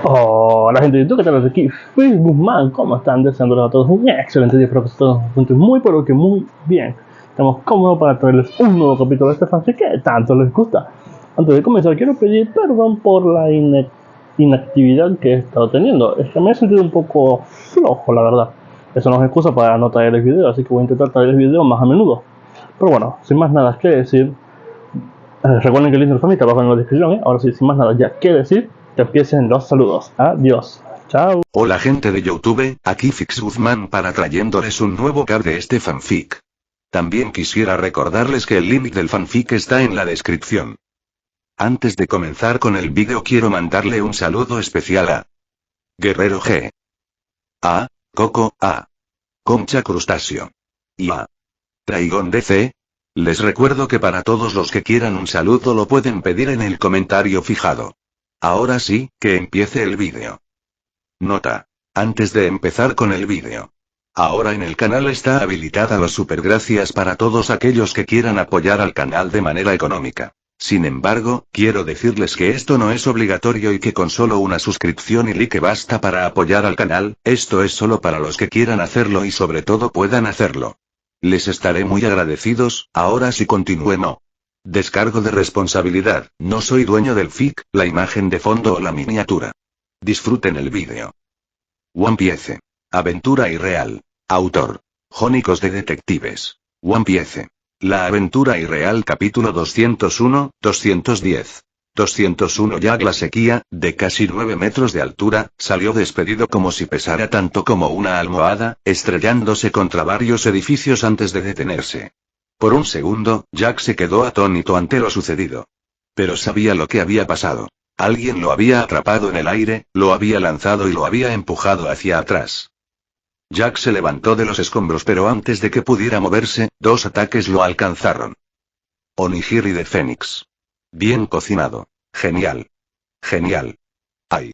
Hola gente de YouTube, ¿qué tal? Aquí Fizz Guzmán, ¿cómo están? Deseándoles a todos un excelente día, espero que todos se encuentren muy pero que muy bien. Estamos cómodos para traerles un nuevo capítulo de este fanfic que tanto les gusta. Antes de comenzar quiero pedir perdón por la inactividad que he estado teniendo. Es que me he sentido un poco flojo, la verdad. Eso no es excusa para no traerles video, así que voy a intentar traerles video más a menudo. Pero bueno, sin más nada que decir, recuerden que el link del fanfic está abajo en la descripción, Ahora sí, sin más nada ya que decir, que empiecen los saludos. Adiós. Chao. Hola gente de YouTube, aquí Fizz Guzmán para trayéndoles un nuevo cap de este fanfic. También quisiera recordarles que el link del fanfic está en la descripción. Antes de comenzar con el vídeo quiero mandarle un saludo especial a Guerrero G, a Coco, a Concha Crustáceo y a Dragon DC. Les recuerdo que para todos los que quieran un saludo lo pueden pedir en el comentario fijado. Ahora sí, que empiece el vídeo. Nota. Antes de empezar con el vídeo. Ahora en el canal está habilitada los supergracias para todos aquellos que quieran apoyar al canal de manera económica. Sin embargo, quiero decirles que esto no es obligatorio y que con solo una suscripción y like basta para apoyar al canal, esto es solo para los que quieran hacerlo y sobre todo puedan hacerlo. Les estaré muy agradecidos. Ahora sí continuemos. Descargo de responsabilidad, no soy dueño del fic, la imagen de fondo o la miniatura. Disfruten el vídeo. One Piece. Aventura irreal. Autor. Jónicos de Detectives. One Piece. La aventura irreal capítulo 201, 210. 201 Jack la sequía, de casi 9 metros de altura, salió despedido como si pesara tanto como una almohada, estrellándose contra varios edificios antes de detenerse. Por un segundo, Jack se quedó atónito ante lo sucedido. Pero sabía lo que había pasado. Alguien lo había atrapado en el aire, lo había lanzado y lo había empujado hacia atrás. Jack se levantó de los escombros pero antes de que pudiera moverse, dos ataques lo alcanzaron. Onigiri de Fénix. Bien cocinado. Genial. Genial. ¡Ay!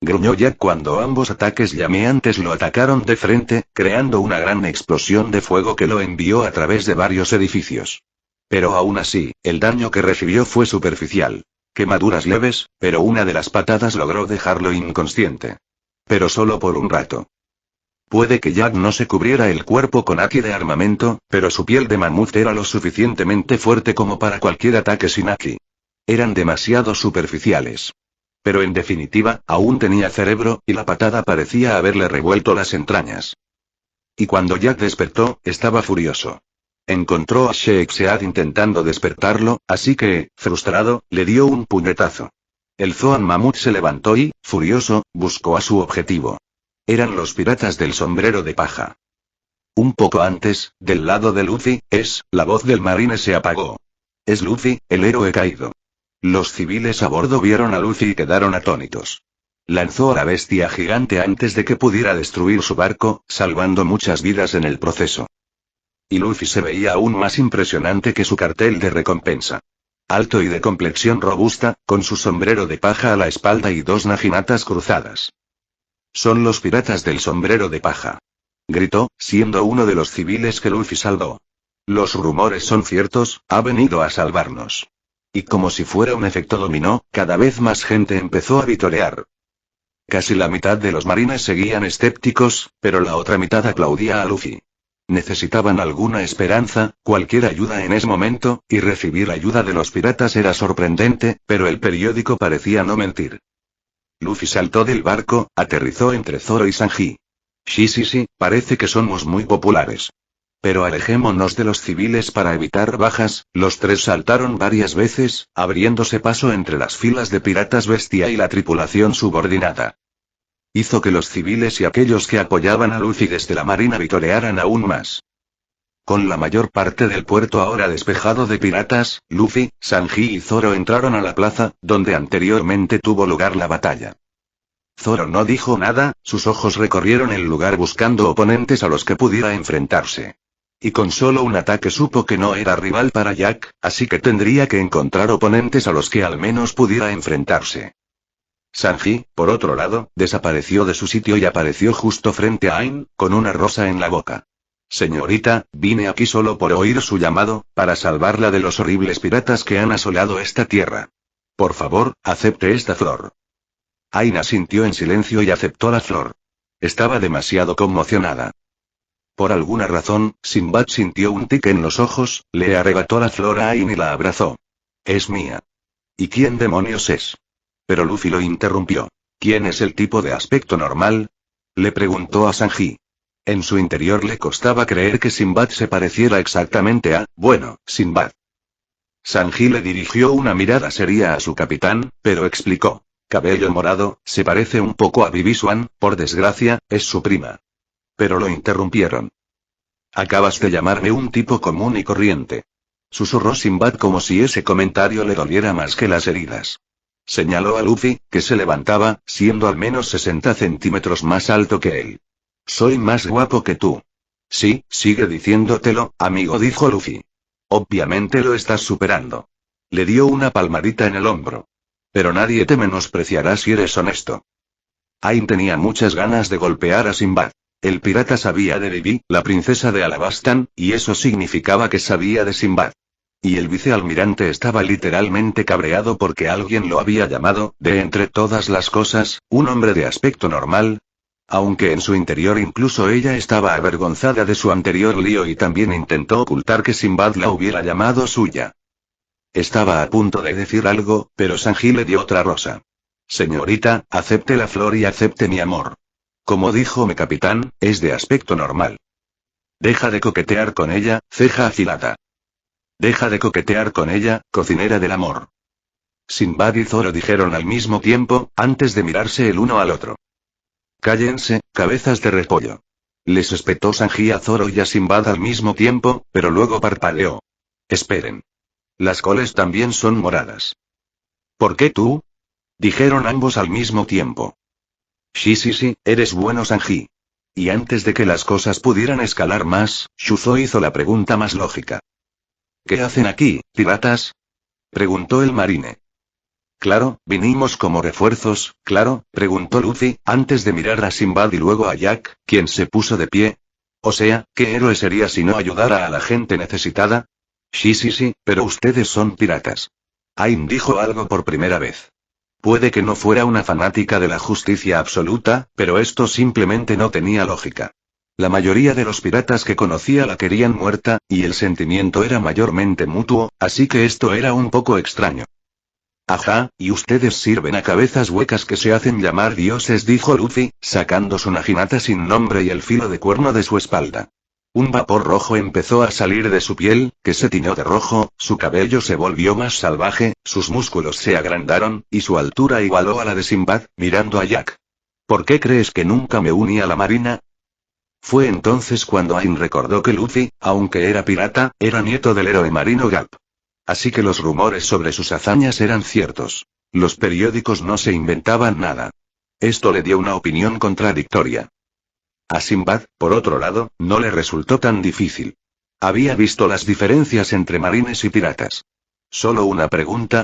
Gruñó Jack cuando ambos ataques llameantes lo atacaron de frente, creando una gran explosión de fuego que lo envió a través de varios edificios. Pero aún así, el daño que recibió fue superficial. Quemaduras leves, pero una de las patadas logró dejarlo inconsciente. Pero solo por un rato. Puede que Jack no se cubriera el cuerpo con haki de armamento, pero su piel de mamut era lo suficientemente fuerte como para cualquier ataque sin haki. Eran demasiado superficiales. Pero en definitiva, aún tenía cerebro, y la patada parecía haberle revuelto las entrañas. Y cuando Jack despertó, estaba furioso. Encontró a Sheikh intentando despertarlo, así que, frustrado, le dio un puñetazo. El Zoan Mamut se levantó y, furioso, buscó a su objetivo. Eran los piratas del sombrero de paja. Un poco antes, del lado de Luffy, la voz del marine se apagó. Es Luffy, el héroe caído. Los civiles a bordo vieron a Luffy y quedaron atónitos. Lanzó a la bestia gigante antes de que pudiera destruir su barco, salvando muchas vidas en el proceso. Y Luffy se veía aún más impresionante que su cartel de recompensa. Alto y de complexión robusta, con su sombrero de paja a la espalda y dos naginatas cruzadas. Son los piratas del sombrero de paja. Gritó, siendo uno de los civiles que Luffy salvó. Los rumores son ciertos, ha venido a salvarnos. Y como si fuera un efecto dominó, cada vez más gente empezó a vitorear. Casi la mitad de los marines seguían escépticos, pero la otra mitad aplaudía a Luffy. Necesitaban alguna esperanza, cualquier ayuda en ese momento, y recibir ayuda de los piratas era sorprendente, pero el periódico parecía no mentir. Luffy saltó del barco, aterrizó entre Zoro y Sanji. Sí, parece que somos muy populares. Pero alejémonos de los civiles para evitar bajas. Los tres saltaron varias veces, abriéndose paso entre las filas de piratas bestia y la tripulación subordinada. Hizo que los civiles y aquellos que apoyaban a Luffy desde la marina vitorearan aún más. Con la mayor parte del puerto ahora despejado de piratas, Luffy, Sanji y Zoro entraron a la plaza, donde anteriormente tuvo lugar la batalla. Zoro no dijo nada, sus ojos recorrieron el lugar buscando oponentes a los que pudiera enfrentarse. Y con solo un ataque supo que no era rival para Jack, así que tendría que encontrar oponentes a los que al menos pudiera enfrentarse. Sanji, por otro lado, desapareció de su sitio y apareció justo frente a Ain, con una rosa en la boca. Señorita, vine aquí solo por oír su llamado, para salvarla de los horribles piratas que han asolado esta tierra. Por favor, acepte esta flor. Ain asintió en silencio y aceptó la flor. Estaba demasiado conmocionada. Por alguna razón, Sinbad sintió un tic en los ojos, le arrebató la flor a Ain y la abrazó. Es mía. ¿Y quién demonios es? Pero Luffy lo interrumpió. ¿Quién es el tipo de aspecto normal? Le preguntó a Sanji. En su interior le costaba creer que Sinbad se pareciera exactamente a, bueno, Sinbad. Sanji le dirigió una mirada seria a su capitán, pero explicó. Cabello morado, se parece un poco a Bibi Swan, por desgracia, es su prima. Pero lo interrumpieron. Acabas de llamarme un tipo común y corriente. Susurró Sinbad como si ese comentario le doliera más que las heridas. Señaló a Luffy, que se levantaba, siendo al menos 60 centímetros más alto que él. Soy más guapo que tú. Sí, sigue diciéndotelo, amigo, dijo Luffy. Obviamente lo estás superando. Le dio una palmadita en el hombro. Pero nadie te menospreciará si eres honesto. Ain tenía muchas ganas de golpear a Sinbad. El pirata sabía de Bibi, la princesa de Alabastan, y eso significaba que sabía de Sinbad. Y el vicealmirante estaba literalmente cabreado porque alguien lo había llamado, de entre todas las cosas, un hombre de aspecto normal. Aunque en su interior incluso ella estaba avergonzada de su anterior lío y también intentó ocultar que Sinbad la hubiera llamado suya. Estaba a punto de decir algo, pero Sanji le dio otra rosa. Señorita, acepte la flor y acepte mi amor. Como dijo mi capitán, es de aspecto normal. Deja de coquetear con ella, ceja afilada. Deja de coquetear con ella, cocinera del amor. Sinbad y Zoro dijeron al mismo tiempo, antes de mirarse el uno al otro. Cállense, cabezas de repollo. Les espetó Sanji a Zoro y a Sinbad al mismo tiempo, pero luego parpadeó. Esperen. Las coles también son moradas. ¿Por qué tú? Dijeron ambos al mismo tiempo. Sí, eres bueno, Sanji. Y antes de que las cosas pudieran escalar más, Shuzo hizo la pregunta más lógica. ¿Qué hacen aquí, piratas? Preguntó el marine. Claro, vinimos como refuerzos, claro, preguntó Luffy, antes de mirar a Sinbad y luego a Jack, quien se puso de pie. O sea, ¿qué héroe sería si no ayudara a la gente necesitada? Sí, pero ustedes son piratas. Ain dijo algo por primera vez. Puede que no fuera una fanática de la justicia absoluta, pero esto simplemente no tenía lógica. La mayoría de los piratas que conocía la querían muerta, y el sentimiento era mayormente mutuo, así que esto era un poco extraño. Ajá, y ustedes sirven a cabezas huecas que se hacen llamar dioses, dijo Luffy, sacando su naginata sin nombre y el filo de cuerno de su espalda. Un vapor rojo empezó a salir de su piel, que se tiñó de rojo, su cabello se volvió más salvaje, sus músculos se agrandaron, y su altura igualó a la de Sinbad, mirando a Jack. ¿Por qué crees que nunca me uní a la marina? Fue entonces cuando Ain recordó que Luffy, aunque era pirata, era nieto del héroe marino Garp. Así que los rumores sobre sus hazañas eran ciertos. Los periódicos no se inventaban nada. Esto le dio una opinión contradictoria. A Sinbad, por otro lado, no le resultó tan difícil. Había visto las diferencias entre marines y piratas. Solo una pregunta.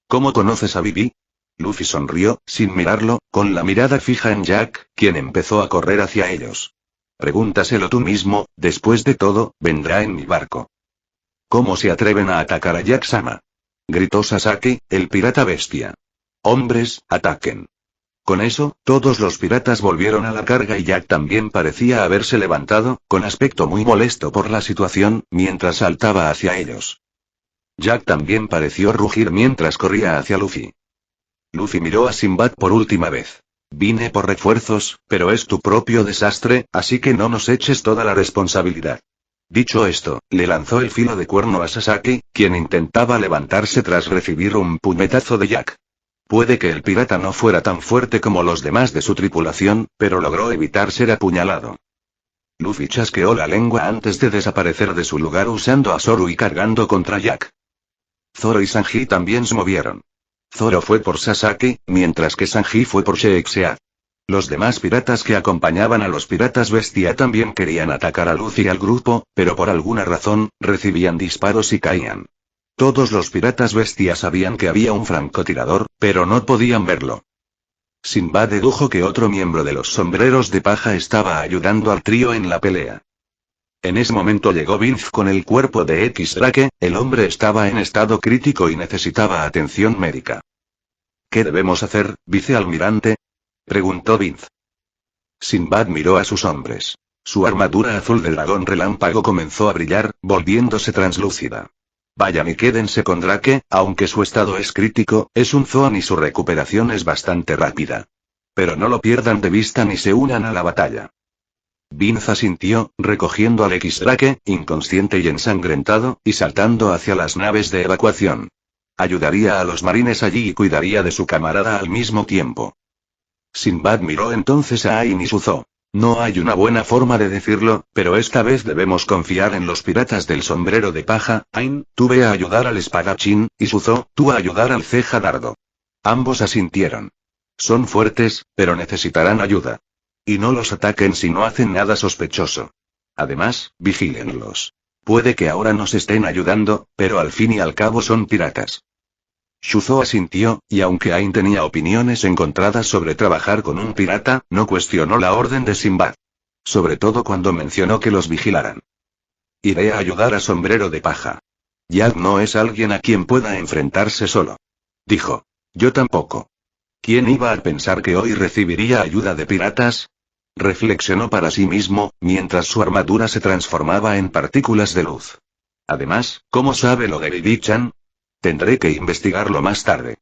¿Cómo conoces a Bibi? Luffy sonrió, sin mirarlo, con la mirada fija en Jack, quien empezó a correr hacia ellos. Pregúntaselo tú mismo, después de todo, vendrá en mi barco. ¿Cómo se atreven a atacar a Jack-sama? Gritó Sasaki, el pirata bestia. Hombres, ataquen. Con eso, todos los piratas volvieron a la carga y Jack también parecía haberse levantado, con aspecto muy molesto por la situación, mientras saltaba hacia ellos. Jack también pareció rugir mientras corría hacia Luffy. Luffy miró a Sinbad por última vez. Vine por refuerzos, pero es tu propio desastre, así que no nos eches toda la responsabilidad. Dicho esto, le lanzó el filo de cuerno a Sasaki, quien intentaba levantarse tras recibir un puñetazo de Jack. Puede que el pirata no fuera tan fuerte como los demás de su tripulación, pero logró evitar ser apuñalado. Luffy chasqueó la lengua antes de desaparecer de su lugar usando a Zoro y cargando contra Jack. Zoro y Sanji también se movieron. Zoro fue por Sasaki, mientras que Sanji fue por Shanks. Los demás piratas que acompañaban a los piratas bestia también querían atacar a Luffy y al grupo, pero por alguna razón, recibían disparos y caían. Todos los piratas bestia sabían que había un francotirador, pero no podían verlo. Sinbad dedujo que otro miembro de los sombreros de paja estaba ayudando al trío en la pelea. En ese momento llegó Vince con el cuerpo de X-Drake, el hombre estaba en estado crítico y necesitaba atención médica. ¿Qué debemos hacer, vicealmirante?, preguntó Vince. Sinbad miró a sus hombres. Su armadura azul de dragón relámpago comenzó a brillar, volviéndose translúcida. Vayan y quédense con Drake, aunque su estado es crítico, es un Zoan y su recuperación es bastante rápida. Pero no lo pierdan de vista ni se unan a la batalla. Vince asintió, recogiendo al X-Drake, inconsciente y ensangrentado, y saltando hacia las naves de evacuación. Ayudaría a los marines allí y cuidaría de su camarada al mismo tiempo. Sinbad miró entonces a Ain y Suzo. No hay una buena forma de decirlo, pero esta vez debemos confiar en los piratas del sombrero de paja. Ain, tú ve a ayudar al espadachín, y Suzo, tú a ayudar al ceja dardo. Ambos asintieron. Son fuertes, pero necesitarán ayuda. Y no los ataquen si no hacen nada sospechoso. Además, vigílenlos. Puede que ahora nos estén ayudando, pero al fin y al cabo son piratas. Shuzo asintió, y aunque Ain tenía opiniones encontradas sobre trabajar con un pirata, no cuestionó la orden de Sinbad. Sobre todo cuando mencionó que los vigilaran. Iré a ayudar a Sombrero de Paja. Jack no es alguien a quien pueda enfrentarse solo. Dijo. Yo tampoco. ¿Quién iba a pensar que hoy recibiría ayuda de piratas? Reflexionó para sí mismo, mientras su armadura se transformaba en partículas de luz. Además, ¿cómo sabe lo de Bibi-chan? Tendré que investigarlo más tarde.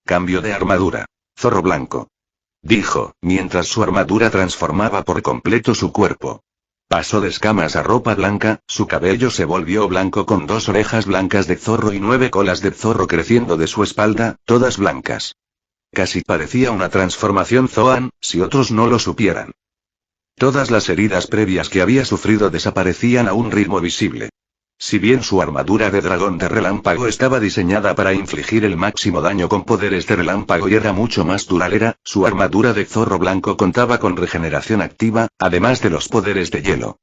Cambio de armadura. Zorro blanco. Dijo, mientras su armadura transformaba por completo su cuerpo. Pasó de escamas a ropa blanca, su cabello se volvió blanco con 2 orejas blancas de zorro y 9 colas de zorro creciendo de su espalda, todas blancas. Casi parecía una transformación Zoan, si otros no lo supieran. Todas las heridas previas que había sufrido desaparecían a un ritmo visible. Si bien su armadura de dragón de relámpago estaba diseñada para infligir el máximo daño con poderes de relámpago y era mucho más duradera, su armadura de zorro blanco contaba con regeneración activa, además de los poderes de hielo.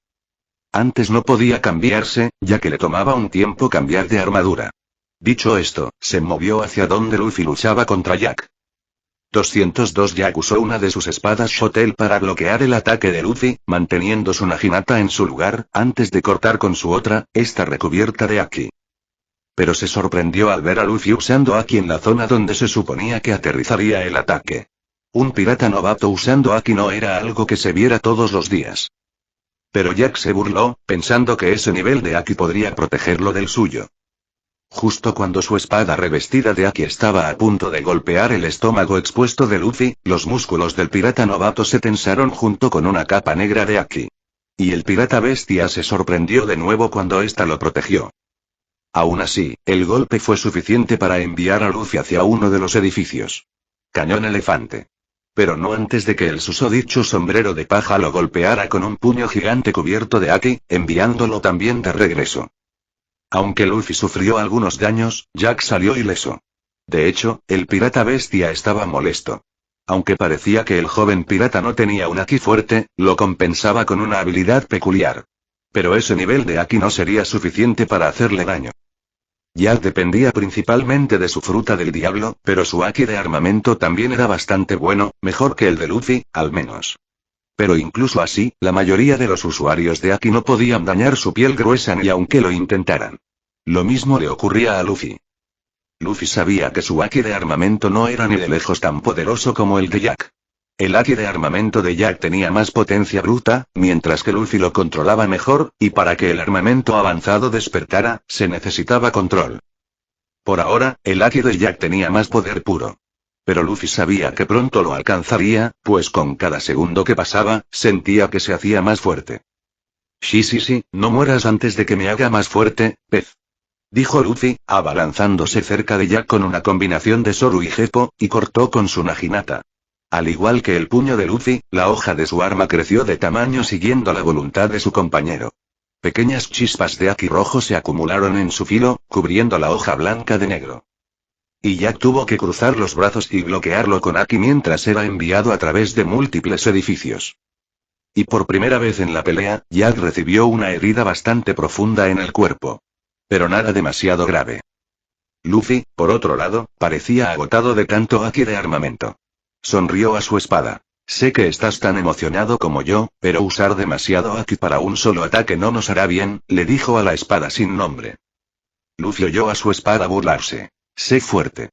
Antes no podía cambiarse, ya que le tomaba un tiempo cambiar de armadura. Dicho esto, se movió hacia donde Luffy luchaba contra Jack. 202 Jack usó una de sus espadas Shotel para bloquear el ataque de Luffy, manteniendo su Naginata en su lugar, antes de cortar con su otra, esta recubierta de Aki. Pero se sorprendió al ver a Luffy usando Aki en la zona donde se suponía que aterrizaría el ataque. Un pirata novato usando Aki no era algo que se viera todos los días. Pero Jack se burló, pensando que ese nivel de Aki podría protegerlo del suyo. Justo cuando su espada revestida de Aki estaba a punto de golpear el estómago expuesto de Luffy, los músculos del pirata novato se tensaron junto con una capa negra de Aki. Y el pirata bestia se sorprendió de nuevo cuando ésta lo protegió. Aún así, el golpe fue suficiente para enviar a Luffy hacia uno de los edificios. Cañón elefante. Pero no antes de que el susodicho sombrero de paja lo golpeara con un puño gigante cubierto de Aki, enviándolo también de regreso. Aunque Luffy sufrió algunos daños, Jack salió ileso. De hecho, el pirata bestia estaba molesto. Aunque parecía que el joven pirata no tenía un Aki fuerte, lo compensaba con una habilidad peculiar. Pero ese nivel de Aki no sería suficiente para hacerle daño. Jack dependía principalmente de su fruta del diablo, pero su Aki de armamento también era bastante bueno, mejor que el de Luffy, al menos. Pero incluso así, la mayoría de los usuarios de Aki no podían dañar su piel gruesa ni aunque lo intentaran. Lo mismo le ocurría a Luffy. Luffy sabía que su Aki de armamento no era ni de lejos tan poderoso como el de Jack. El Aki de armamento de Jack tenía más potencia bruta, mientras que Luffy lo controlaba mejor, y para que el armamento avanzado despertara, se necesitaba control. Por ahora, el Aki de Jack tenía más poder puro. Pero Luffy sabía que pronto lo alcanzaría, pues con cada segundo que pasaba, sentía que se hacía más fuerte. Sí, no mueras antes de que me haga más fuerte, pez. Dijo Luffy, abalanzándose cerca de Jack con una combinación de Zoru y Geppo, y cortó con su Naginata. Al igual que el puño de Luffy, la hoja de su arma creció de tamaño siguiendo la voluntad de su compañero. Pequeñas chispas de Aki rojo se acumularon en su filo, cubriendo la hoja blanca de negro. Y Jack tuvo que cruzar los brazos y bloquearlo con Aki mientras era enviado a través de múltiples edificios. Y por primera vez en la pelea, Jack recibió una herida bastante profunda en el cuerpo. Pero nada demasiado grave. Luffy, por otro lado, parecía agotado de tanto Aki de armamento. Sonrió a su espada. Sé que estás tan emocionado como yo, pero usar demasiado Aki para un solo ataque no nos hará bien, le dijo a la espada sin nombre. Luffy oyó a su espada burlarse. Sé fuerte.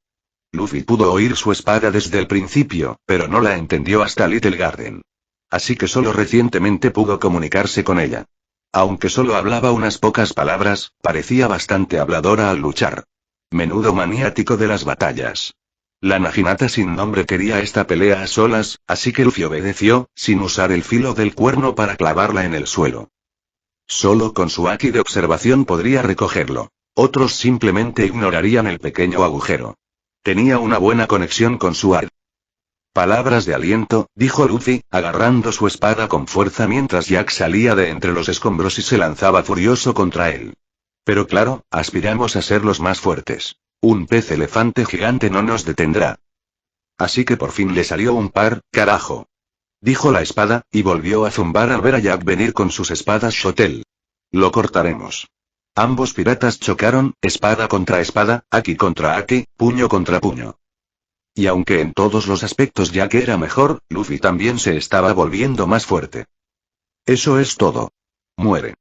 Luffy pudo oír su espada desde el principio, pero no la entendió hasta Little Garden. Así que solo recientemente pudo comunicarse con ella. Aunque solo hablaba unas pocas palabras, parecía bastante habladora al luchar. Menudo maniático de las batallas. La Naginata sin nombre quería esta pelea a solas, así que Luffy obedeció, sin usar el filo del cuerno para clavarla en el suelo. Solo con su haki de observación podría recogerlo. Otros simplemente ignorarían el pequeño agujero. Tenía una buena conexión con su ar. Palabras de aliento, dijo Luffy, agarrando su espada con fuerza mientras Jack salía de entre los escombros y se lanzaba furioso contra él. Pero claro, aspiramos a ser los más fuertes. Un pez elefante gigante no nos detendrá. Así que por fin le salió un par, carajo. Dijo la espada, y volvió a zumbar al ver a Jack venir con sus espadas Shotel. Lo cortaremos. Ambos piratas chocaron, espada contra espada, haki contra haki, puño contra puño. Y aunque en todos los aspectos Jack era mejor, Luffy también se estaba volviendo más fuerte. Eso es todo. Muere.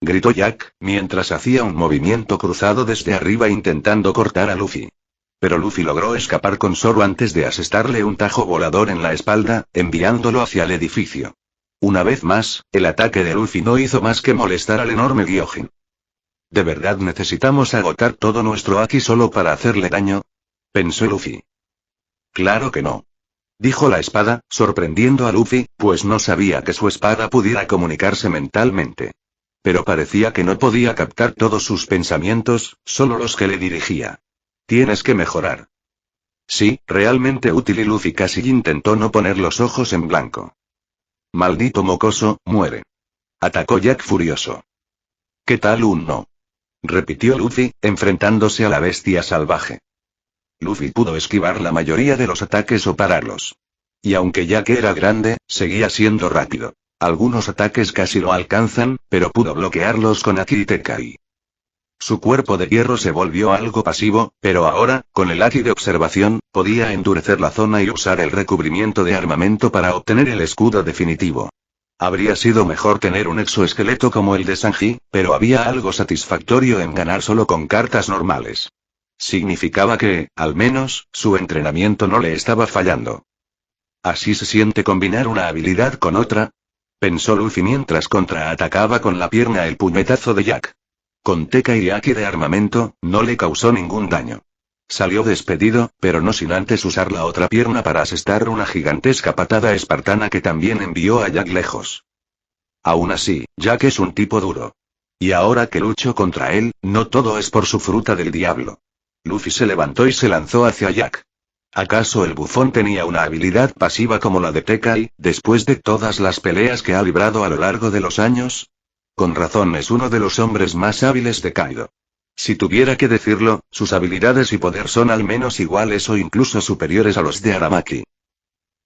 Gritó Jack, mientras hacía un movimiento cruzado desde arriba intentando cortar a Luffy. Pero Luffy logró escapar con Zoro antes de asestarle un tajo volador en la espalda, enviándolo hacia el edificio. Una vez más, el ataque de Luffy no hizo más que molestar al enorme Gyojin. ¿De verdad necesitamos agotar todo nuestro haki solo para hacerle daño?, pensó Luffy. Claro que no. Dijo la espada, sorprendiendo a Luffy, pues no sabía que su espada pudiera comunicarse mentalmente. Pero parecía que no podía captar todos sus pensamientos, solo los que le dirigía. Tienes que mejorar. Sí, realmente útil y Luffy casi intentó no poner los ojos en blanco. Maldito mocoso, muere. Atacó Jack furioso. ¿Qué tal un no?, repitió Luffy, enfrentándose a la bestia salvaje. Luffy pudo esquivar la mayoría de los ataques o pararlos. Y aunque Jack era grande, seguía siendo rápido. Algunos ataques casi lo alcanzan, pero pudo bloquearlos con Haki y Tekai. Su cuerpo de hierro se volvió algo pasivo, pero ahora, con el Haki de observación, podía endurecer la zona y usar el recubrimiento de armamento para obtener el escudo definitivo. Habría sido mejor tener un exoesqueleto como el de Sanji, pero había algo satisfactorio en ganar solo con cartas normales. Significaba que, al menos, su entrenamiento no le estaba fallando. ¿Así se siente combinar una habilidad con otra?, pensó Luffy mientras contraatacaba con la pierna el puñetazo de Jack. Con Tekai y Haki de armamento, no le causó ningún daño. Salió despedido, pero no sin antes usar la otra pierna para asestar una gigantesca patada espartana que también envió a Jack lejos. Aún así, Jack es un tipo duro. Y ahora que lucho contra él, no todo es por su fruta del diablo. Luffy se levantó y se lanzó hacia Jack. ¿Acaso el bufón tenía una habilidad pasiva como la de Tekai, después de todas las peleas que ha librado a lo largo de los años? Con razón es uno de los hombres más hábiles de Kaido. Si tuviera que decirlo, sus habilidades y poder son al menos iguales o incluso superiores a los de Aramaki.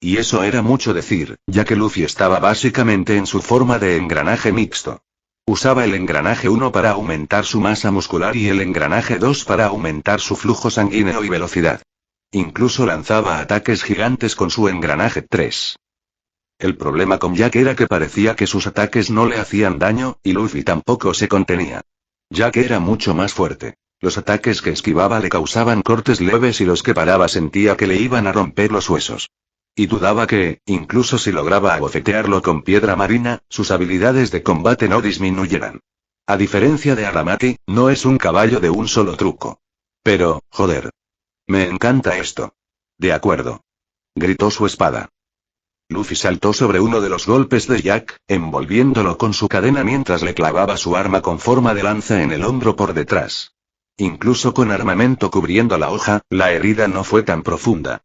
Y eso era mucho decir, ya que Luffy estaba básicamente en su forma de engranaje mixto. Usaba el engranaje 1 para aumentar su masa muscular y el engranaje 2 para aumentar su flujo sanguíneo y velocidad. Incluso lanzaba ataques gigantes con su engranaje 3. El problema con Jack era que parecía que sus ataques no le hacían daño, y Luffy tampoco se contenía. Jack era mucho más fuerte. Los ataques que esquivaba le causaban cortes leves y los que paraba sentía que le iban a romper los huesos. Y dudaba que, incluso si lograba abofetearlo con piedra marina, sus habilidades de combate no disminuyeran. A diferencia de Aramaki, no es un caballo de un solo truco. Pero, joder. Me encanta esto. De acuerdo. Gritó su espada. Luffy saltó sobre uno de los golpes de Jack, envolviéndolo con su cadena mientras le clavaba su arma con forma de lanza en el hombro por detrás. Incluso con armamento cubriendo la hoja, la herida no fue tan profunda.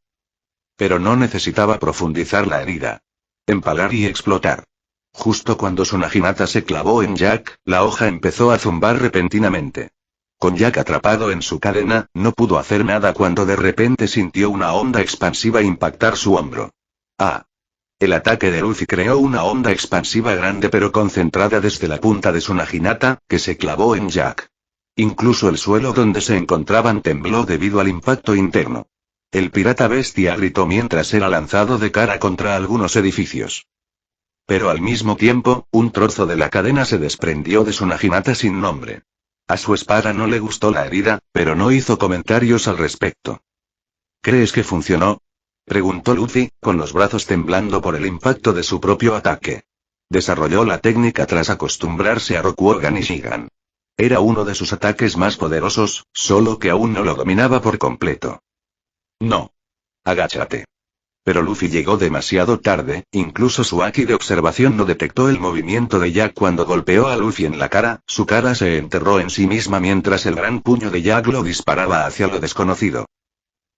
Pero no necesitaba profundizar la herida. Empalar y explotar. Justo cuando su Naginata se clavó en Jack, la hoja empezó a zumbar repentinamente. Con Jack atrapado en su cadena, no pudo hacer nada cuando de repente sintió una onda expansiva impactar su hombro. ¡Ah! El ataque de Luffy creó una onda expansiva grande pero concentrada desde la punta de su Naginata, que se clavó en Jack. Incluso el suelo donde se encontraban tembló debido al impacto interno. El pirata bestia gritó mientras era lanzado de cara contra algunos edificios. Pero al mismo tiempo, un trozo de la cadena se desprendió de su Naginata sin nombre. A su espada no le gustó la herida, pero no hizo comentarios al respecto. ¿Crees que funcionó? Preguntó Luffy, con los brazos temblando por el impacto de su propio ataque. Desarrolló la técnica tras acostumbrarse a Rokugan y Shigan. Era uno de sus ataques más poderosos, solo que aún no lo dominaba por completo. No. Agáchate. Pero Luffy llegó demasiado tarde, incluso su haki de observación no detectó el movimiento de Jack cuando golpeó a Luffy en la cara, su cara se enterró en sí misma mientras el gran puño de Jack lo disparaba hacia lo desconocido.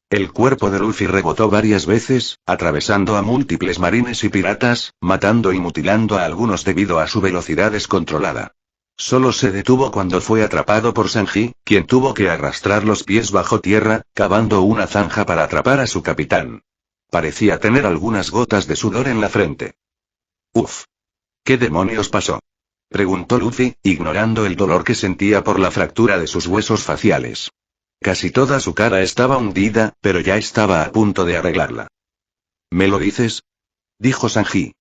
El cuerpo de Luffy rebotó varias veces, atravesando a múltiples marines y piratas, matando y mutilando a algunos debido a su velocidad descontrolada. Solo se detuvo cuando fue atrapado por Sanji, quien tuvo que arrastrar los pies bajo tierra, cavando una zanja para atrapar a su capitán. Parecía tener algunas gotas de sudor en la frente. Uf. ¿Qué demonios pasó? Preguntó Luffy, ignorando el dolor que sentía por la fractura de sus huesos faciales. Casi toda su cara estaba hundida, pero ya estaba a punto de arreglarla. ¿Me lo dices? Dijo Sanji.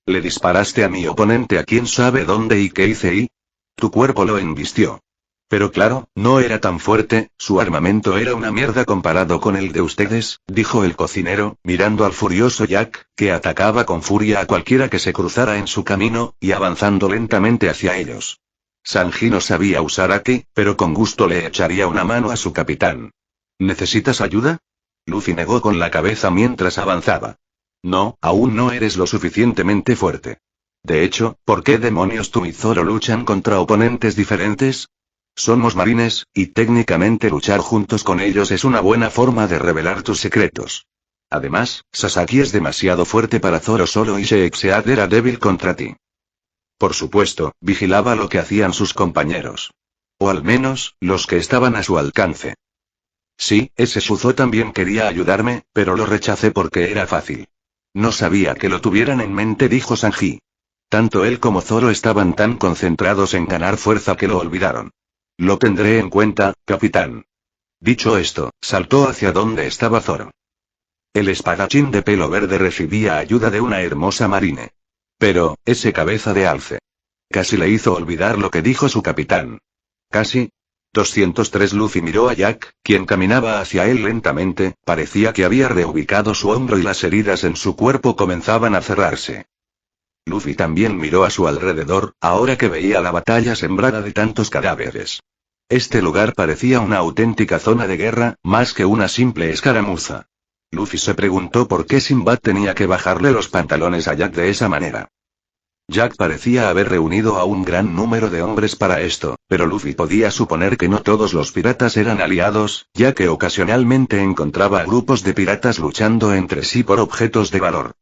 Le disparaste a mi oponente a quién sabe dónde y qué hice y... Tu cuerpo lo embistió. Pero claro, no era tan fuerte, su armamento era una mierda comparado con el de ustedes, dijo el cocinero, mirando al furioso Jack, que atacaba con furia a cualquiera que se cruzara en su camino, y avanzando lentamente hacia ellos. Sanji no sabía usar haki, pero con gusto le echaría una mano a su capitán. ¿Necesitas ayuda? Luffy negó con la cabeza mientras avanzaba. No, aún no eres lo suficientemente fuerte. De hecho, ¿por qué demonios tú y Zoro luchan contra oponentes diferentes? Somos marines, y técnicamente luchar juntos con ellos es una buena forma de revelar tus secretos. Además, Sasaki es demasiado fuerte para Zoro solo y Sheiksead era débil contra ti. Por supuesto, vigilaba lo que hacían sus compañeros. O al menos, los que estaban a su alcance. Sí, ese Shuzo también quería ayudarme, pero lo rechacé porque era fácil. No sabía que lo tuvieran en mente, dijo Sanji. Tanto él como Zoro estaban tan concentrados en ganar fuerza que lo olvidaron. Lo tendré en cuenta, capitán. Dicho esto, saltó hacia donde estaba Zoro. El espadachín de pelo verde recibía ayuda de una hermosa marine. Pero, ese cabeza de alce. Casi le hizo olvidar lo que dijo su capitán. Casi. 203 Luffy miró a Jack, quien caminaba hacia él lentamente, parecía que había reubicado su hombro y las heridas en su cuerpo comenzaban a cerrarse. Luffy también miró a su alrededor, ahora que veía la batalla sembrada de tantos cadáveres. Este lugar parecía una auténtica zona de guerra, más que una simple escaramuza. Luffy se preguntó por qué Sinbad tenía que bajarle los pantalones a Jack de esa manera. Jack parecía haber reunido a un gran número de hombres para esto, pero Luffy podía suponer que no todos los piratas eran aliados, ya que ocasionalmente encontraba a grupos de piratas luchando entre sí por objetos de valor.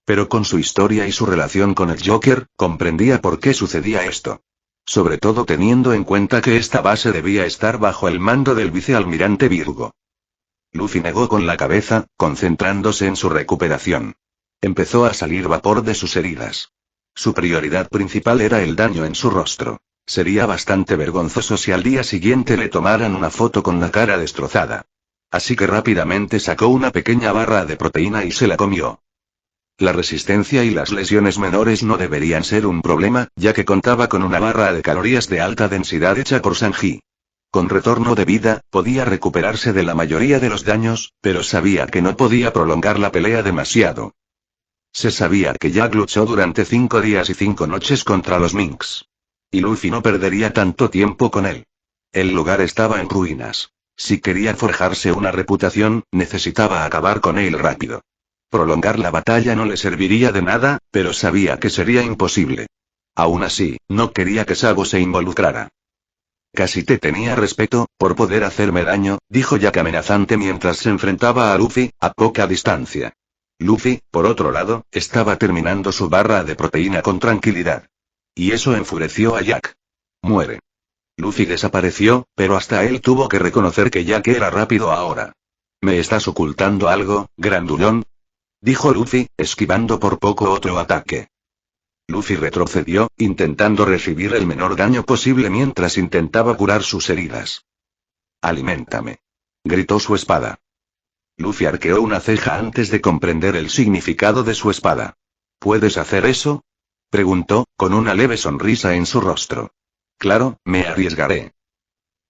Pero con su historia y su relación con el Joker, comprendía por qué sucedía esto. Sobre todo teniendo en cuenta que esta base debía estar bajo el mando del vicealmirante Virgo. Luffy negó con la cabeza, concentrándose en su recuperación. Empezó a salir vapor de sus heridas. Su prioridad principal era el daño en su rostro. Sería bastante vergonzoso si al día siguiente le tomaran una foto con la cara destrozada. Así que rápidamente sacó una pequeña barra de proteína y se la comió. La resistencia y las lesiones menores no deberían ser un problema, ya que contaba con una barra de calorías de alta densidad hecha por Sanji. Con retorno de vida, podía recuperarse de la mayoría de los daños, pero sabía que no podía prolongar la pelea demasiado. Se sabía que Jack luchó durante 5 días y 5 noches contra los Minks. Y Luffy no perdería tanto tiempo con él. El lugar estaba en ruinas. Si quería forjarse una reputación, necesitaba acabar con él rápido. Prolongar la batalla no le serviría de nada, pero sabía que sería imposible. Aún así, no quería que Sabo se involucrara. Casi te tenía respeto, por poder hacerme daño, dijo Jack amenazante mientras se enfrentaba a Luffy, a poca distancia. Luffy, por otro lado, estaba terminando su barra de proteína con tranquilidad. Y eso enfureció a Jack. Muere. Luffy desapareció, pero hasta él tuvo que reconocer que Jack era rápido ahora. ¿Me estás ocultando algo, grandulón?, dijo Luffy, esquivando por poco otro ataque. Luffy retrocedió, intentando recibir el menor daño posible mientras intentaba curar sus heridas. «Aliméntame», gritó su espada. Luffy arqueó una ceja antes de comprender el significado de su espada. ¿Puedes hacer eso?, preguntó, con una leve sonrisa en su rostro. «Claro, me arriesgaré».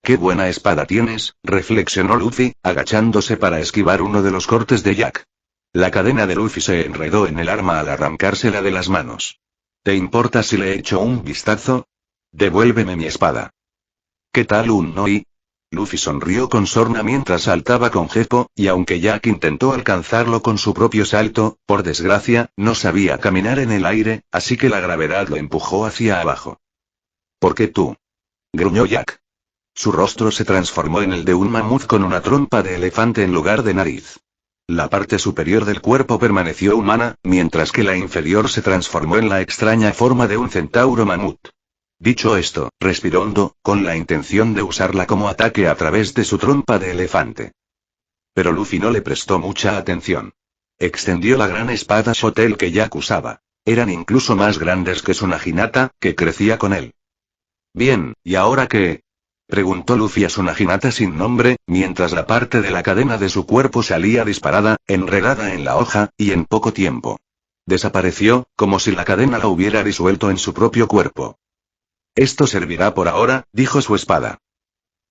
Qué buena espada tienes, reflexionó Luffy, agachándose para esquivar uno de los cortes de Jack. La cadena de Luffy se enredó en el arma al arrancársela de las manos. ¿Te importa si le echo un vistazo? Devuélveme mi espada. ¿Qué tal un Noi? Luffy sonrió con sorna mientras saltaba con Geppo, y aunque Jack intentó alcanzarlo con su propio salto, por desgracia, no sabía caminar en el aire, así que la gravedad lo empujó hacia abajo. ¿Por qué tú? Gruñó Jack. Su rostro se transformó en el de un mamut con una trompa de elefante en lugar de nariz. La parte superior del cuerpo permaneció humana, mientras que la inferior se transformó en la extraña forma de un centauro mamut. Dicho esto, respiró hondo, con la intención de usarla como ataque a través de su trompa de elefante. Pero Luffy no le prestó mucha atención. Extendió la gran espada Shotel que Jack usaba. Eran incluso más grandes que su Naginata, que crecía con él. Bien, ¿y ahora qué? Preguntó Luffy a su Naginata sin nombre, mientras la parte de la cadena de su cuerpo salía disparada, enredada en la hoja, y en poco tiempo desapareció, como si la cadena la hubiera disuelto en su propio cuerpo. Esto servirá por ahora, dijo su espada.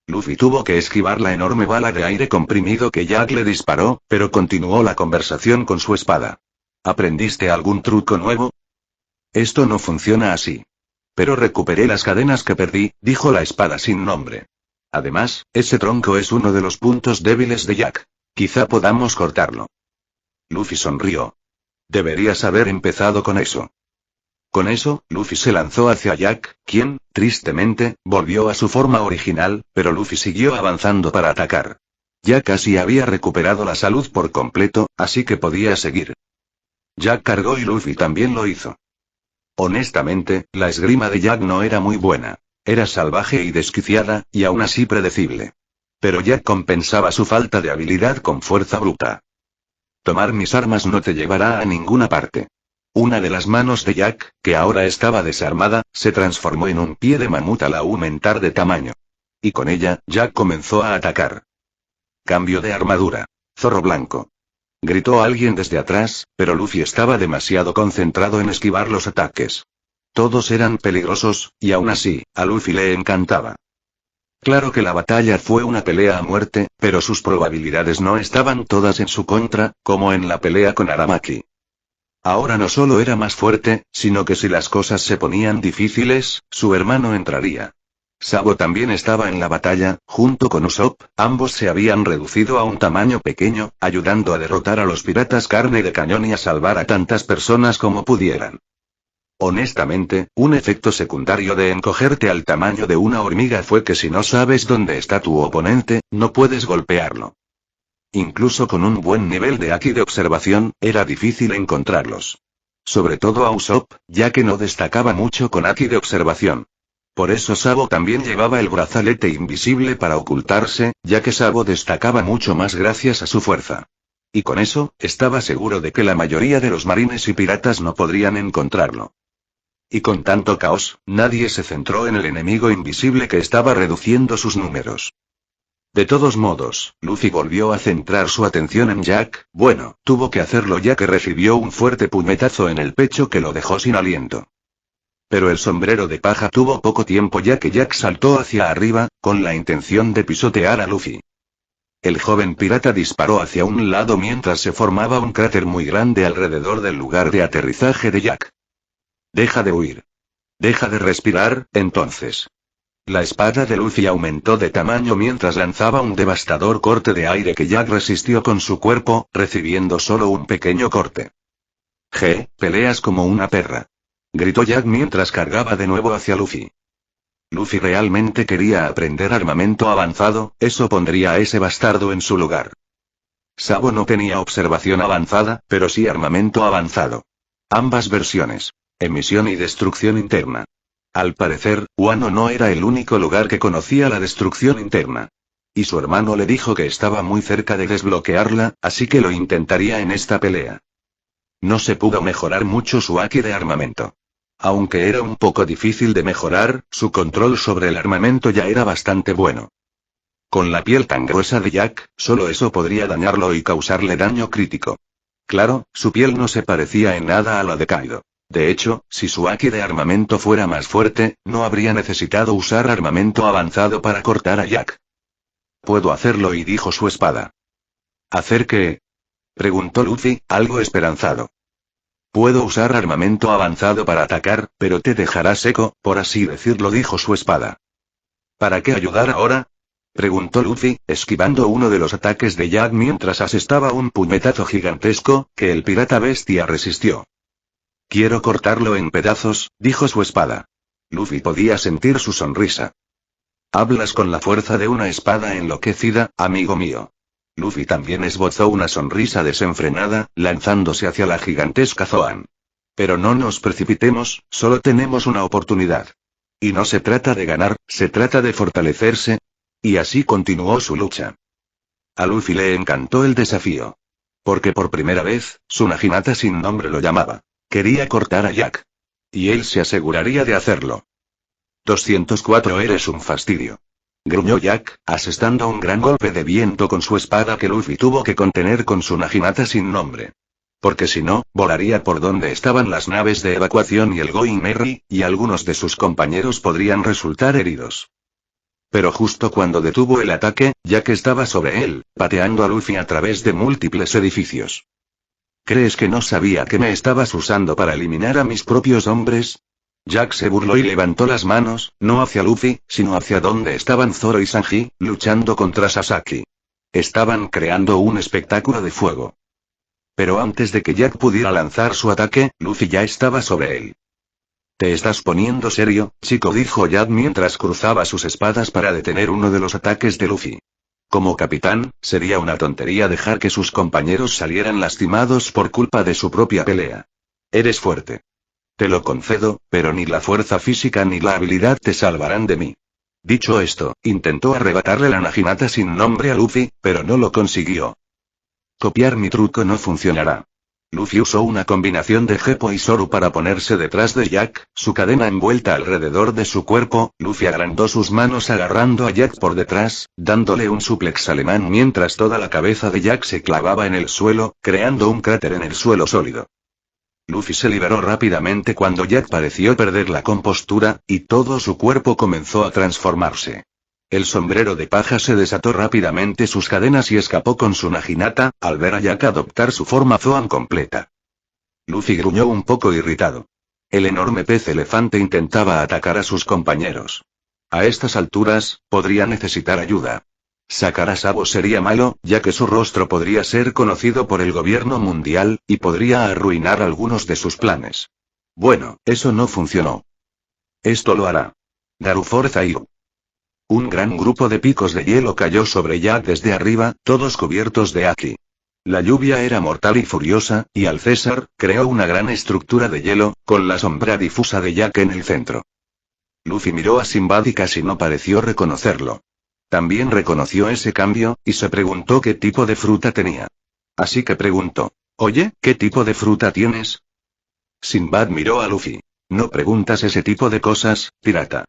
Luffy tuvo que esquivar la enorme bala de aire comprimido que Jack le disparó, pero continuó la conversación con su espada. ¿Aprendiste algún truco nuevo? Esto no funciona así. Pero recuperé las cadenas que perdí, dijo la espada sin nombre. Además, ese tronco es uno de los puntos débiles de Jack. Quizá podamos cortarlo. Luffy sonrió. Deberías haber empezado con eso. Con eso, Luffy se lanzó hacia Jack, quien, tristemente, volvió a su forma original, pero Luffy siguió avanzando para atacar. Jack casi había recuperado la salud por completo, así que podía seguir. Jack cargó y Luffy también lo hizo. Honestamente, la esgrima de Jack no era muy buena. Era salvaje y desquiciada, y aún así predecible. Pero Jack compensaba su falta de habilidad con fuerza bruta. Tomar mis armas no te llevará a ninguna parte. Una de las manos de Jack, que ahora estaba desarmada, se transformó en un pie de mamut al aumentar de tamaño. Y con ella, Jack comenzó a atacar. Cambio de armadura. Zorro blanco. Gritó alguien desde atrás, pero Luffy estaba demasiado concentrado en esquivar los ataques. Todos eran peligrosos, y aún así, a Luffy le encantaba. Claro que la batalla fue una pelea a muerte, pero sus probabilidades no estaban todas en su contra, como en la pelea con Aramaki. Ahora no solo era más fuerte, sino que si las cosas se ponían difíciles, su hermano entraría. Sabo también estaba en la batalla, junto con Usopp, ambos se habían reducido a un tamaño pequeño, ayudando a derrotar a los piratas carne de cañón y a salvar a tantas personas como pudieran. Honestamente, un efecto secundario de encogerte al tamaño de una hormiga fue que si no sabes dónde está tu oponente, no puedes golpearlo. Incluso con un buen nivel de Haki de observación, era difícil encontrarlos. Sobre todo a Usopp, ya que no destacaba mucho con Haki de observación. Por eso Sabo también llevaba el brazalete invisible para ocultarse, ya que Sabo destacaba mucho más gracias a su fuerza. Y con eso, estaba seguro de que la mayoría de los marines y piratas no podrían encontrarlo. Y con tanto caos, nadie se centró en el enemigo invisible que estaba reduciendo sus números. De todos modos, Luffy volvió a centrar su atención en Jack, bueno, tuvo que hacerlo ya que recibió un fuerte puñetazo en el pecho que lo dejó sin aliento. Pero el sombrero de paja tuvo poco tiempo ya que Jack saltó hacia arriba, con la intención de pisotear a Luffy. El joven pirata disparó hacia un lado mientras se formaba un cráter muy grande alrededor del lugar de aterrizaje de Jack. Deja de huir. Deja de respirar, entonces. La espada de Luffy aumentó de tamaño mientras lanzaba un devastador corte de aire que Jack resistió con su cuerpo, recibiendo solo un pequeño corte. Peleas como una perra. Gritó Jack mientras cargaba de nuevo hacia Luffy. Luffy realmente quería aprender armamento avanzado, eso pondría a ese bastardo en su lugar. Sabo no tenía observación avanzada, pero sí armamento avanzado. Ambas versiones. Emisión y destrucción interna. Al parecer, Wano no era el único lugar que conocía la destrucción interna. Y su hermano le dijo que estaba muy cerca de desbloquearla, así que lo intentaría en esta pelea. No se pudo mejorar mucho su haki de armamento. Aunque era un poco difícil de mejorar, su control sobre el armamento ya era bastante bueno. Con la piel tan gruesa de Jack, solo eso podría dañarlo y causarle daño crítico. Claro, su piel no se parecía en nada a la de Kaido. De hecho, si su haki de armamento fuera más fuerte, no habría necesitado usar armamento avanzado para cortar a Jack. Puedo hacerlo, y dijo su espada. ¿Hacer qué? Preguntó Luffy, algo esperanzado. Puedo usar armamento avanzado para atacar, pero te dejará seco, por así decirlo, dijo su espada. ¿Para qué ayudar ahora? Preguntó Luffy, esquivando uno de los ataques de Jack mientras asestaba un puñetazo gigantesco, que el pirata bestia resistió. Quiero cortarlo en pedazos, dijo su espada. Luffy podía sentir su sonrisa. Hablas con la fuerza de una espada enloquecida, amigo mío. Luffy también esbozó una sonrisa desenfrenada, lanzándose hacia la gigantesca Zoan. Pero no nos precipitemos, solo tenemos una oportunidad. Y no se trata de ganar, se trata de fortalecerse. Y así continuó su lucha. A Luffy le encantó el desafío. Porque por primera vez, Tsunade Hinata sin nombre lo llamaba. Quería cortar a Jack. Y él se aseguraría de hacerlo. 204 Eres un fastidio. Gruñó Jack, asestando un gran golpe de viento con su espada que Luffy tuvo que contener con Tsunade Hinata sin nombre. Porque si no, volaría por donde estaban las naves de evacuación y el Going Merry, y algunos de sus compañeros podrían resultar heridos. Pero justo cuando detuvo el ataque, Jack estaba sobre él, pateando a Luffy a través de múltiples edificios. ¿Crees que no sabía que me estabas usando para eliminar a mis propios hombres? Jack se burló y levantó las manos, no hacia Luffy, sino hacia donde estaban Zoro y Sanji, luchando contra Sasaki. Estaban creando un espectáculo de fuego. Pero antes de que Jack pudiera lanzar su ataque, Luffy ya estaba sobre él. ¿Te estás poniendo serio, chico?, dijo Jack mientras cruzaba sus espadas para detener uno de los ataques de Luffy. Como capitán, sería una tontería dejar que sus compañeros salieran lastimados por culpa de su propia pelea. Eres fuerte. Te lo concedo, pero ni la fuerza física ni la habilidad te salvarán de mí. Dicho esto, intentó arrebatarle la Tsunade Hinata sin nombre a Luffy, pero no lo consiguió. Copiar mi truco no funcionará. Luffy usó una combinación de Geppo y Zoro para ponerse detrás de Jack, su cadena envuelta alrededor de su cuerpo. Luffy agrandó sus manos agarrando a Jack por detrás, dándole un suplex alemán mientras toda la cabeza de Jack se clavaba en el suelo, creando un cráter en el suelo sólido. Luffy se liberó rápidamente cuando Jack pareció perder la compostura, y todo su cuerpo comenzó a transformarse. El sombrero de paja se desató rápidamente sus cadenas y escapó con su Tsunade Hinata, al ver a Jack adoptar su forma Zoan completa. Luffy gruñó un poco irritado. El enorme pez elefante intentaba atacar a sus compañeros. A estas alturas, podría necesitar ayuda. Sacar a Sabo sería malo, ya que su rostro podría ser conocido por el gobierno mundial, y podría arruinar algunos de sus planes. Bueno, eso no funcionó. Esto lo hará. Garufor Zairu. Un gran grupo de picos de hielo cayó sobre Jack desde arriba, todos cubiertos de haki. La lluvia era mortal y furiosa, y al César, creó una gran estructura de hielo, con la sombra difusa de Jack en el centro. Luffy miró a Sinbad y casi no pareció reconocerlo. También reconoció ese cambio, y se preguntó qué tipo de fruta tenía. Así que preguntó, «Oye, ¿qué tipo de fruta tienes?» Sinbad miró a Luffy. «No preguntas ese tipo de cosas, pirata».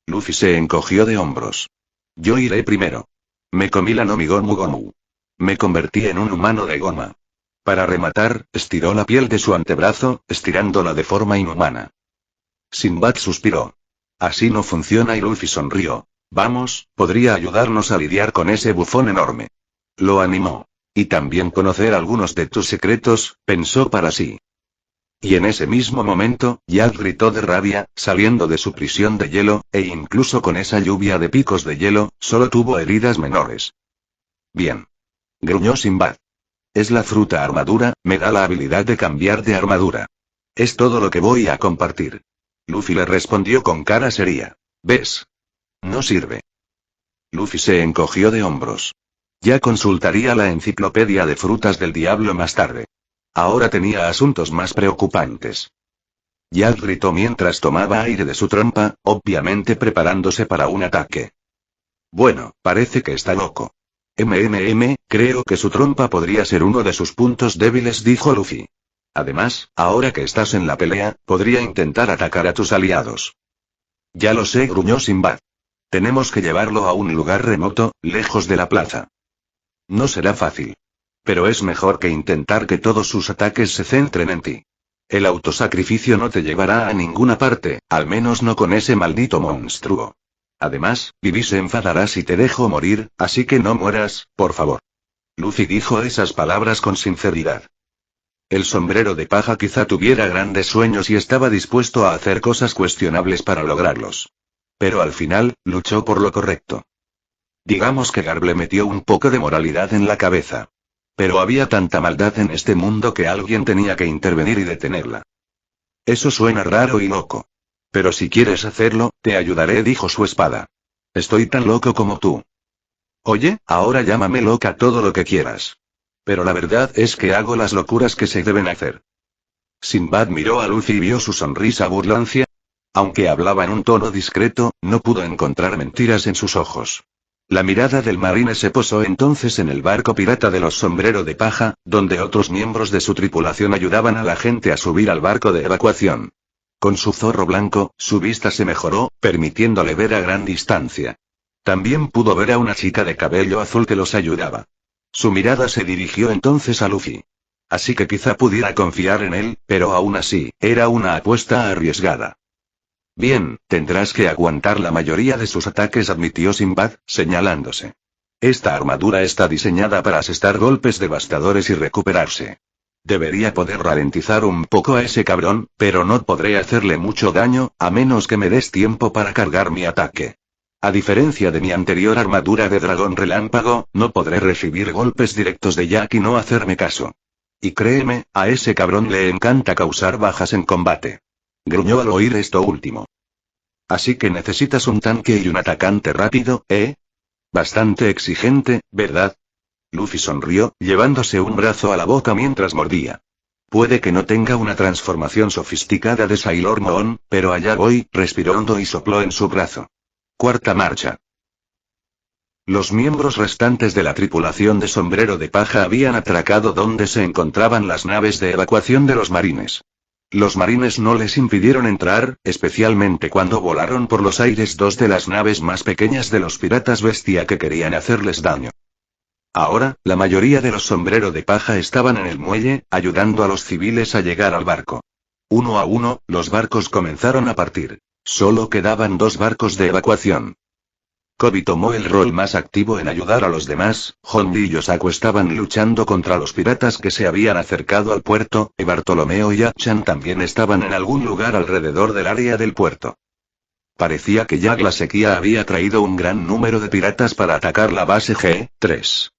Luffy se encogió de hombros. «Yo iré primero. Me comí la Nomi Gomu Gomu. Me convertí en un humano de goma». Para rematar, estiró la piel de su antebrazo, estirándola de forma inhumana. Sinbad suspiró. «Así no funciona», y Luffy sonrió. «Vamos, podría ayudarnos a lidiar con ese bufón enorme». Lo animó. «Y también conocer algunos de tus secretos», pensó para sí. Y en ese mismo momento, Jack gritó de rabia, saliendo de su prisión de hielo, e incluso con esa lluvia de picos de hielo, solo tuvo heridas menores. «Bien», gruñó Sinbad. «Es la fruta armadura, me da la habilidad de cambiar de armadura. Es todo lo que voy a compartir». Luffy le respondió con cara seria. «¿Ves? No sirve». Luffy se encogió de hombros. Ya consultaría la enciclopedia de frutas del diablo más tarde. Ahora tenía asuntos más preocupantes. Jack gritó mientras tomaba aire de su trompa, obviamente preparándose para un ataque. «Bueno, parece que está loco. Creo que su trompa podría ser uno de sus puntos débiles», dijo Luffy. «Además, ahora que estás en la pelea, podría intentar atacar a tus aliados». «Ya lo sé», gruñó Sinbad. «Tenemos que llevarlo a un lugar remoto, lejos de la plaza. No será fácil. Pero es mejor que intentar que todos sus ataques se centren en ti». El autosacrificio no te llevará a ninguna parte, al menos no con ese maldito monstruo. Además, Vivi se enfadará si te dejo morir, así que no mueras, por favor. Luffy dijo esas palabras con sinceridad. El sombrero de paja quizá tuviera grandes sueños y estaba dispuesto a hacer cosas cuestionables para lograrlos. Pero al final, luchó por lo correcto. Digamos que Garp le metió un poco de moralidad en la cabeza. Pero había tanta maldad en este mundo que alguien tenía que intervenir y detenerla. Eso suena raro y loco. Pero si quieres hacerlo, te ayudaré, dijo su espada. Estoy tan loco como tú. Oye, ahora llámame loca todo lo que quieras. Pero la verdad es que hago las locuras que se deben hacer. Sinbad miró a Luffy y vio su sonrisa burlancia. Aunque hablaba en un tono discreto, no pudo encontrar mentiras en sus ojos. La mirada del marine se posó entonces en el barco pirata de los sombrero de paja, donde otros miembros de su tripulación ayudaban a la gente a subir al barco de evacuación. Con su zorro blanco, su vista se mejoró, permitiéndole ver a gran distancia. También pudo ver a una chica de cabello azul que los ayudaba. Su mirada se dirigió entonces a Luffy. Así que quizá pudiera confiar en él, pero aún así, era una apuesta arriesgada. Bien, tendrás que aguantar la mayoría de sus ataques, admitió Sinbad, señalándose. Esta armadura está diseñada para asestar golpes devastadores y recuperarse. Debería poder ralentizar un poco a ese cabrón, pero no podré hacerle mucho daño, a menos que me des tiempo para cargar mi ataque. A diferencia de mi anterior armadura de dragón relámpago, no podré recibir golpes directos de Jack y no hacerme caso. Y créeme, a ese cabrón le encanta causar bajas en combate. Gruñó al oír esto último. Así que necesitas un tanque y un atacante rápido, ¿eh? Bastante exigente, ¿verdad? Luffy sonrió, llevándose un brazo a la boca mientras mordía. Puede que no tenga una transformación sofisticada de Sailor Moon, pero allá voy, respiró hondo y sopló en su brazo. Cuarta marcha. Los miembros restantes de la tripulación de sombrero de paja habían atracado donde se encontraban las naves de evacuación de los marines. Los marines no les impidieron entrar, especialmente cuando volaron por los aires dos de las naves más pequeñas de los piratas bestia que querían hacerles daño. Ahora, la mayoría de los sombrero de paja estaban en el muelle, ayudando a los civiles a llegar al barco. Uno a uno, los barcos comenzaron a partir. Solo quedaban 2 barcos de evacuación. Kobe tomó el rol más activo en ayudar a los demás. Hondy y Yosaku estaban luchando contra los piratas que se habían acercado al puerto, y Bartolomeo y Achan también estaban en algún lugar alrededor del área del puerto. Parecía que Jack la sequía había traído un gran número de piratas para atacar la base G3.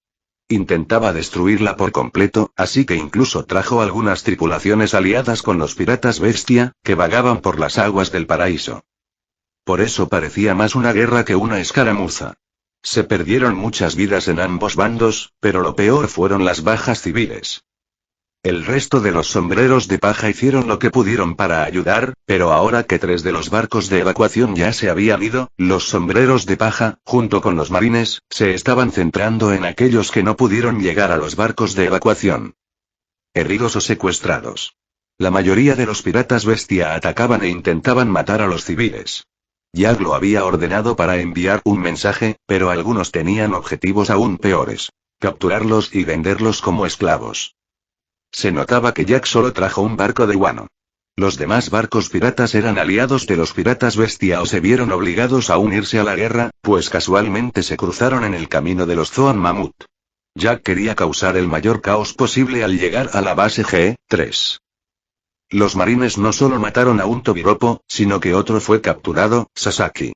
Intentaba destruirla por completo, así que incluso trajo algunas tripulaciones aliadas con los piratas bestia, que vagaban por las aguas del paraíso. Por eso parecía más una guerra que una escaramuza. Se perdieron muchas vidas en ambos bandos, pero lo peor fueron las bajas civiles. El resto de los sombreros de paja hicieron lo que pudieron para ayudar, pero ahora que 3 de los barcos de evacuación ya se habían ido, los sombreros de paja, junto con los marines, se estaban centrando en aquellos que no pudieron llegar a los barcos de evacuación. Heridos o secuestrados. La mayoría de los piratas bestia atacaban e intentaban matar a los civiles. Jack lo había ordenado para enviar un mensaje, pero algunos tenían objetivos aún peores: capturarlos y venderlos como esclavos. Se notaba que Jack solo trajo un barco de guano. Los demás barcos piratas eran aliados de los piratas bestia o se vieron obligados a unirse a la guerra, pues casualmente se cruzaron en el camino de los Zoan Mamut. Jack quería causar el mayor caos posible al llegar a la base G3. Los marines no solo mataron a un Tobiropo, sino que otro fue capturado, Sasaki.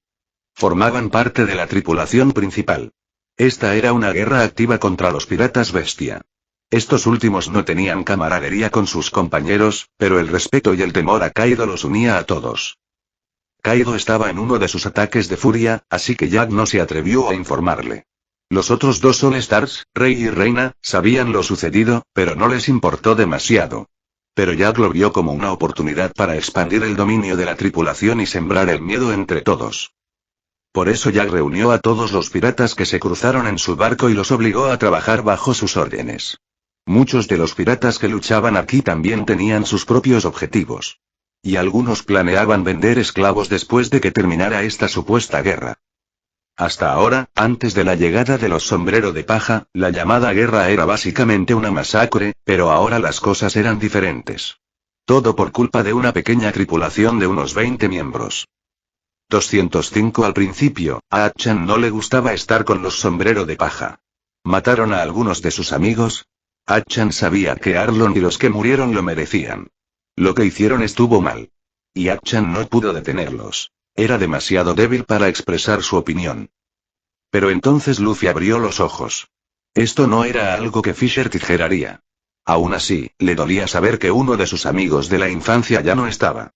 Formaban parte de la tripulación principal. Esta era una guerra activa contra los piratas bestia. Estos últimos no tenían camaradería con sus compañeros, pero el respeto y el temor a Kaido los unía a todos. Kaido estaba en uno de sus ataques de furia, así que Jack no se atrevió a informarle. Los otros 2 All Stars, Rey y Reina, sabían lo sucedido, pero no les importó demasiado. Pero Jack lo vio como una oportunidad para expandir el dominio de la tripulación y sembrar el miedo entre todos. Por eso Jack reunió a todos los piratas que se cruzaron en su barco y los obligó a trabajar bajo sus órdenes. Muchos de los piratas que luchaban aquí también tenían sus propios objetivos. Y algunos planeaban vender esclavos después de que terminara esta supuesta guerra. Hasta ahora, antes de la llegada de los sombrero de paja, la llamada guerra era básicamente una masacre, pero ahora las cosas eran diferentes. Todo por culpa de una pequeña tripulación de unos 20 miembros. 205 Al principio, a Chan no le gustaba estar con los sombrero de paja. Mataron a algunos de sus amigos. Chan sabía que Arlon y los que murieron lo merecían. Lo que hicieron estuvo mal. Y Chan no pudo detenerlos. Era demasiado débil para expresar su opinión. Pero entonces Luffy abrió los ojos. Esto no era algo que Fisher Tiger haría. Aún así, le dolía saber que uno de sus amigos de la infancia ya no estaba.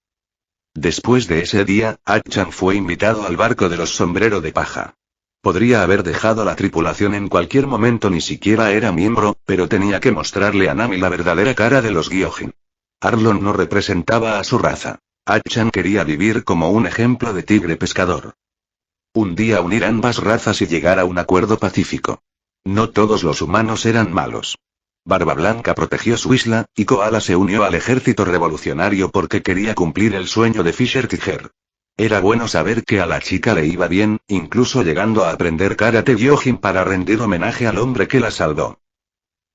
Después de ese día, Chan fue invitado al barco de los sombrero de paja. Podría haber dejado la tripulación en cualquier momento, ni siquiera era miembro, pero tenía que mostrarle a Nami la verdadera cara de los Gyojin. Arlon no representaba a su raza. Chan quería vivir como un ejemplo de tigre pescador. Un día unir ambas razas y llegar a un acuerdo pacífico. No todos los humanos eran malos. Barba Blanca protegió su isla, y Koala se unió al ejército revolucionario porque quería cumplir el sueño de Fisher Tiger. Era bueno saber que a la chica le iba bien, incluso llegando a aprender karate Gyojin para rendir homenaje al hombre que la salvó.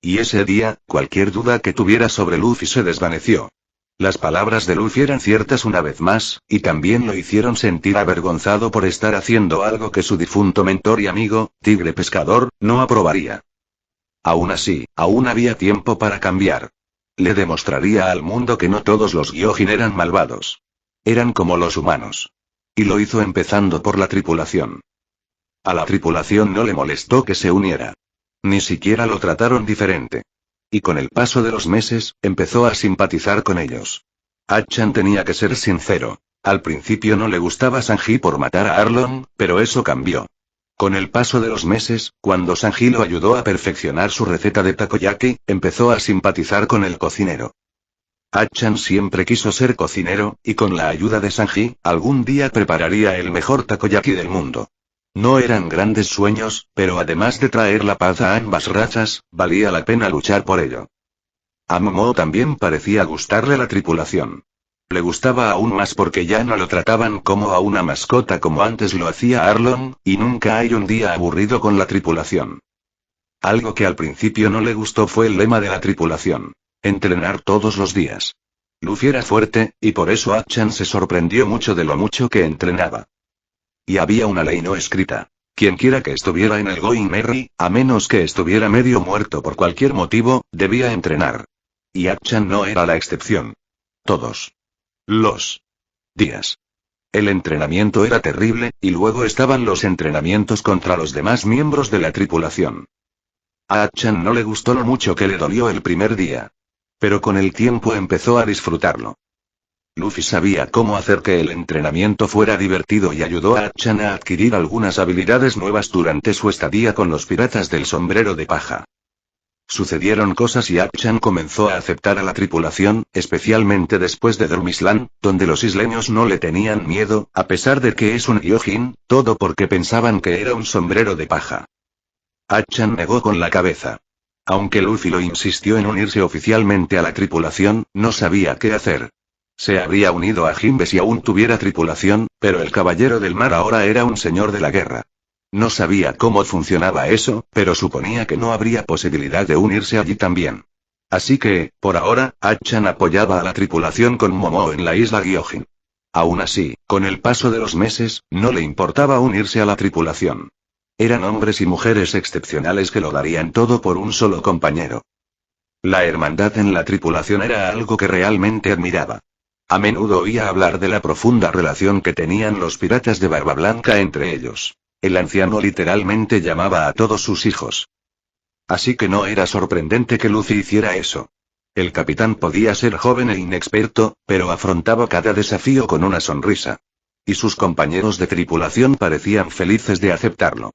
Y ese día, cualquier duda que tuviera sobre Luffy se desvaneció. Las palabras de Luffy eran ciertas una vez más, y también lo hicieron sentir avergonzado por estar haciendo algo que su difunto mentor y amigo, Tigre Pescador, no aprobaría. Aún así, aún había tiempo para cambiar. Le demostraría al mundo que no todos los Gyojin eran malvados. Eran como los humanos. Y lo hizo empezando por la tripulación. A la tripulación no le molestó que se uniera. Ni siquiera lo trataron diferente. Y con el paso de los meses, empezó a simpatizar con ellos. Chan tenía que ser sincero. Al principio no le gustaba Sanji por matar a Arlon, pero eso cambió. Con el paso de los meses, cuando Sanji lo ayudó a perfeccionar su receta de takoyaki, empezó a simpatizar con el cocinero. Chan siempre quiso ser cocinero, y con la ayuda de Sanji, algún día prepararía el mejor takoyaki del mundo. No eran grandes sueños, pero además de traer la paz a ambas razas, valía la pena luchar por ello. A Momo también parecía gustarle la tripulación. Le gustaba aún más porque ya no lo trataban como a una mascota como antes lo hacía Arlon, y nunca hay un día aburrido con la tripulación. Algo que al principio no le gustó fue el lema de la tripulación: entrenar todos los días. Luffy era fuerte, y por eso Chan se sorprendió mucho de lo mucho que entrenaba. Y había una ley no escrita. Quienquiera que estuviera en el Going Merry, a menos que estuviera medio muerto por cualquier motivo, debía entrenar. Y Chan no era la excepción. Todos los días. El entrenamiento era terrible, y luego estaban los entrenamientos contra los demás miembros de la tripulación. A Chan no le gustó lo mucho que le dolió el primer día. Pero con el tiempo empezó a disfrutarlo. Luffy sabía cómo hacer que el entrenamiento fuera divertido y ayudó a Chan a adquirir algunas habilidades nuevas durante su estadía con los piratas del sombrero de paja. Sucedieron cosas y Chan comenzó a aceptar a la tripulación, especialmente después de Drumisland, donde los isleños no le tenían miedo, a pesar de que es un Gyojin, todo porque pensaban que era un sombrero de paja. Chan negó con la cabeza. Aunque Luffy lo insistió en unirse oficialmente a la tripulación, no sabía qué hacer. Se habría unido a Jinbe si aún tuviera tripulación, pero el Caballero del Mar ahora era un señor de la guerra. No sabía cómo funcionaba eso, pero suponía que no habría posibilidad de unirse allí también. Así que, por ahora, Chan apoyaba a la tripulación con Momo en la isla Gyojin. Aún así, con el paso de los meses, no le importaba unirse a la tripulación. Eran hombres y mujeres excepcionales que lo darían todo por un solo compañero. La hermandad en la tripulación era algo que realmente admiraba. A menudo oía hablar de la profunda relación que tenían los piratas de Barba Blanca entre ellos. El anciano literalmente llamaba a todos sus hijos. Así que no era sorprendente que Luffy hiciera eso. El capitán podía ser joven e inexperto, pero afrontaba cada desafío con una sonrisa. Y sus compañeros de tripulación parecían felices de aceptarlo.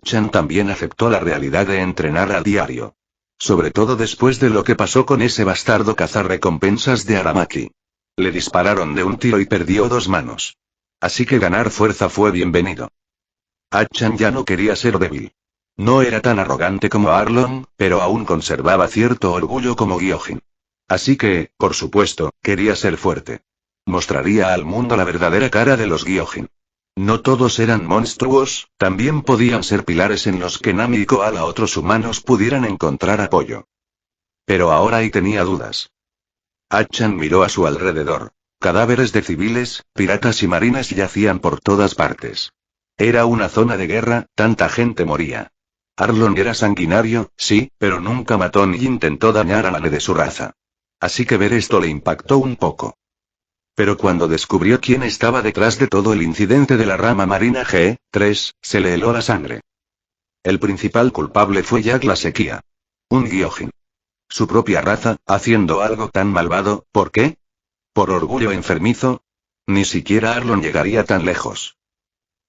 Chan también aceptó la realidad de entrenar a diario. Sobre todo después de lo que pasó con ese bastardo cazarrecompensas de Aramaki. Le dispararon de un tiro y perdió 2 manos. Así que ganar fuerza fue bienvenido. Chan ya no quería ser débil. No era tan arrogante como Arlon, pero aún conservaba cierto orgullo como Gyojin. Así que, por supuesto, quería ser fuerte. Mostraría al mundo la verdadera cara de los Gyojin. No todos eran monstruos, también podían ser pilares en los que Nami y Koala otros humanos pudieran encontrar apoyo. Pero ahora y tenía dudas. Achan miró a su alrededor. Cadáveres de civiles, piratas y marines yacían por todas partes. Era una zona de guerra, tanta gente moría. Arlong era sanguinario, sí, pero nunca mató ni intentó dañar a nadie de su raza. Así que ver esto le impactó un poco. Pero cuando descubrió quién estaba detrás de todo el incidente de la rama marina G3, se le heló la sangre. El principal culpable fue Jack la Sequía. Un Gyojin. Su propia raza, haciendo algo tan malvado, ¿por qué? ¿Por orgullo enfermizo? Ni siquiera Arlong llegaría tan lejos.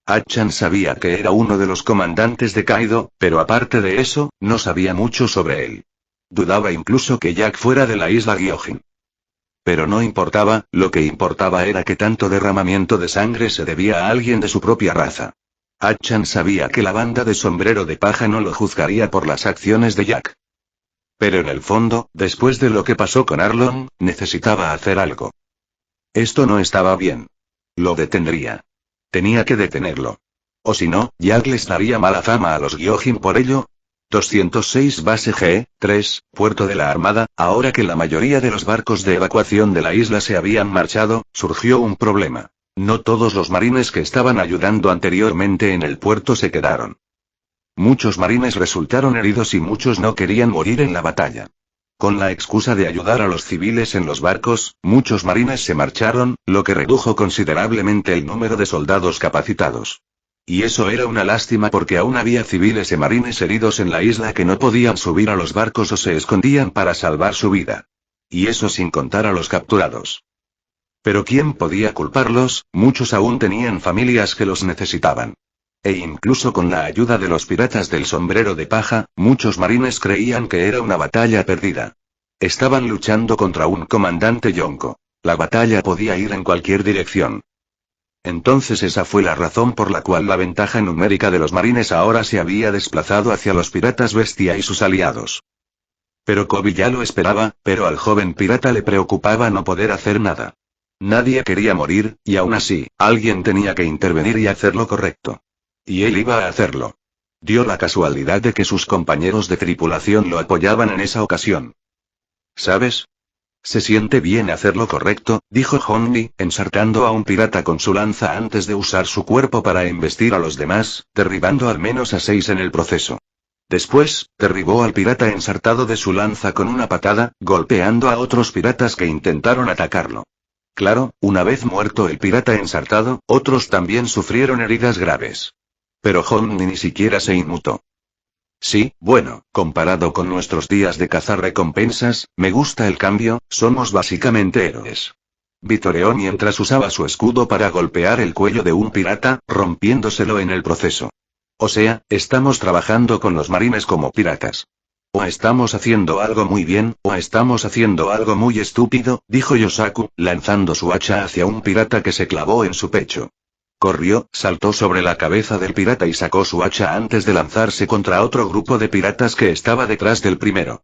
Achan sabía que era uno de los comandantes de Kaido, pero aparte de eso, no sabía mucho sobre él. Dudaba incluso que Jack fuera de la isla Gyojin. Pero no importaba, lo que importaba era que tanto derramamiento de sangre se debía a alguien de su propia raza. Achan sabía que la banda de Sombrero de Paja no lo juzgaría por las acciones de Jack. Pero en el fondo, después de lo que pasó con Arlong, necesitaba hacer algo. Esto no estaba bien. Lo detendría. Tenía que detenerlo. O si no, Jack les daría mala fama a los Gyojin por ello. 206 Base G3, Puerto de la Armada. Ahora que la mayoría de los barcos de evacuación de la isla se habían marchado, surgió un problema. No todos los marines que estaban ayudando anteriormente en el puerto se quedaron. Muchos marines resultaron heridos y muchos no querían morir en la batalla. Con la excusa de ayudar a los civiles en los barcos, muchos marines se marcharon, lo que redujo considerablemente el número de soldados capacitados. Y eso era una lástima porque aún había civiles y marines heridos en la isla que no podían subir a los barcos o se escondían para salvar su vida. Y eso sin contar a los capturados. Pero ¿quién podía culparlos? Muchos aún tenían familias que los necesitaban. E incluso con la ayuda de los piratas del Sombrero de Paja, muchos marines creían que era una batalla perdida. Estaban luchando contra un comandante Yonko. La batalla podía ir en cualquier dirección. Entonces esa fue la razón por la cual la ventaja numérica de los marines ahora se había desplazado hacia los piratas bestia y sus aliados. Pero Koby ya lo esperaba, pero al joven pirata le preocupaba no poder hacer nada. Nadie quería morir, y aún así, alguien tenía que intervenir y hacer lo correcto. Y él iba a hacerlo. Dio la casualidad de que sus compañeros de tripulación lo apoyaban en esa ocasión. ¿Sabes? Se siente bien hacer lo correcto, dijo Honmi, ensartando a un pirata con su lanza antes de usar su cuerpo para embestir a los demás, derribando al menos a 6 en el proceso. Después, derribó al pirata ensartado de su lanza con una patada, golpeando a otros piratas que intentaron atacarlo. Claro, una vez muerto el pirata ensartado, otros también sufrieron heridas graves. Pero Honmi ni siquiera se inmutó. Sí, bueno, comparado con nuestros días de cazar recompensas, me gusta el cambio, somos básicamente héroes. Vitoreó mientras usaba su escudo para golpear el cuello de un pirata, rompiéndoselo en el proceso. O sea, estamos trabajando con los marines como piratas. O estamos haciendo algo muy bien, o estamos haciendo algo muy estúpido, dijo Yosaku, lanzando su hacha hacia un pirata que se clavó en su pecho. Corrió, saltó sobre la cabeza del pirata y sacó su hacha antes de lanzarse contra otro grupo de piratas que estaba detrás del primero.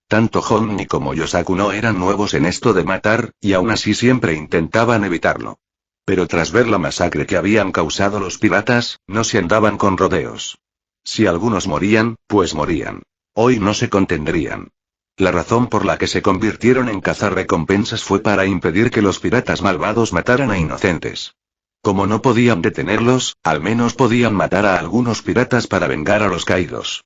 Tanto Honmi como Yosaku no eran nuevos en esto de matar, y aún así siempre intentaban evitarlo. Pero tras ver la masacre que habían causado los piratas, no se andaban con rodeos. Si algunos morían, pues morían. Hoy no se contendrían. La razón por la que se convirtieron en cazarrecompensas fue para impedir que los piratas malvados mataran a inocentes. Como no podían detenerlos, al menos podían matar a algunos piratas para vengar a los caídos.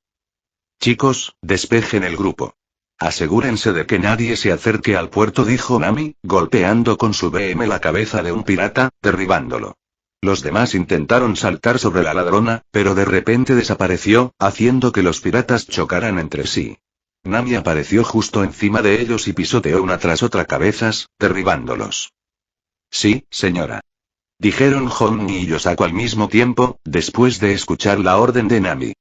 Chicos, despejen el grupo. Asegúrense de que nadie se acerque al puerto, dijo Nami, golpeando con su BM la cabeza de un pirata, derribándolo. Los demás intentaron saltar sobre la ladrona, pero de repente desapareció, haciendo que los piratas chocaran entre sí. Nami apareció justo encima de ellos y pisoteó una tras otra cabezas, derribándolos. Sí, señora. Dijeron Honmi y Yosaku al mismo tiempo, después de escuchar la orden de Nami.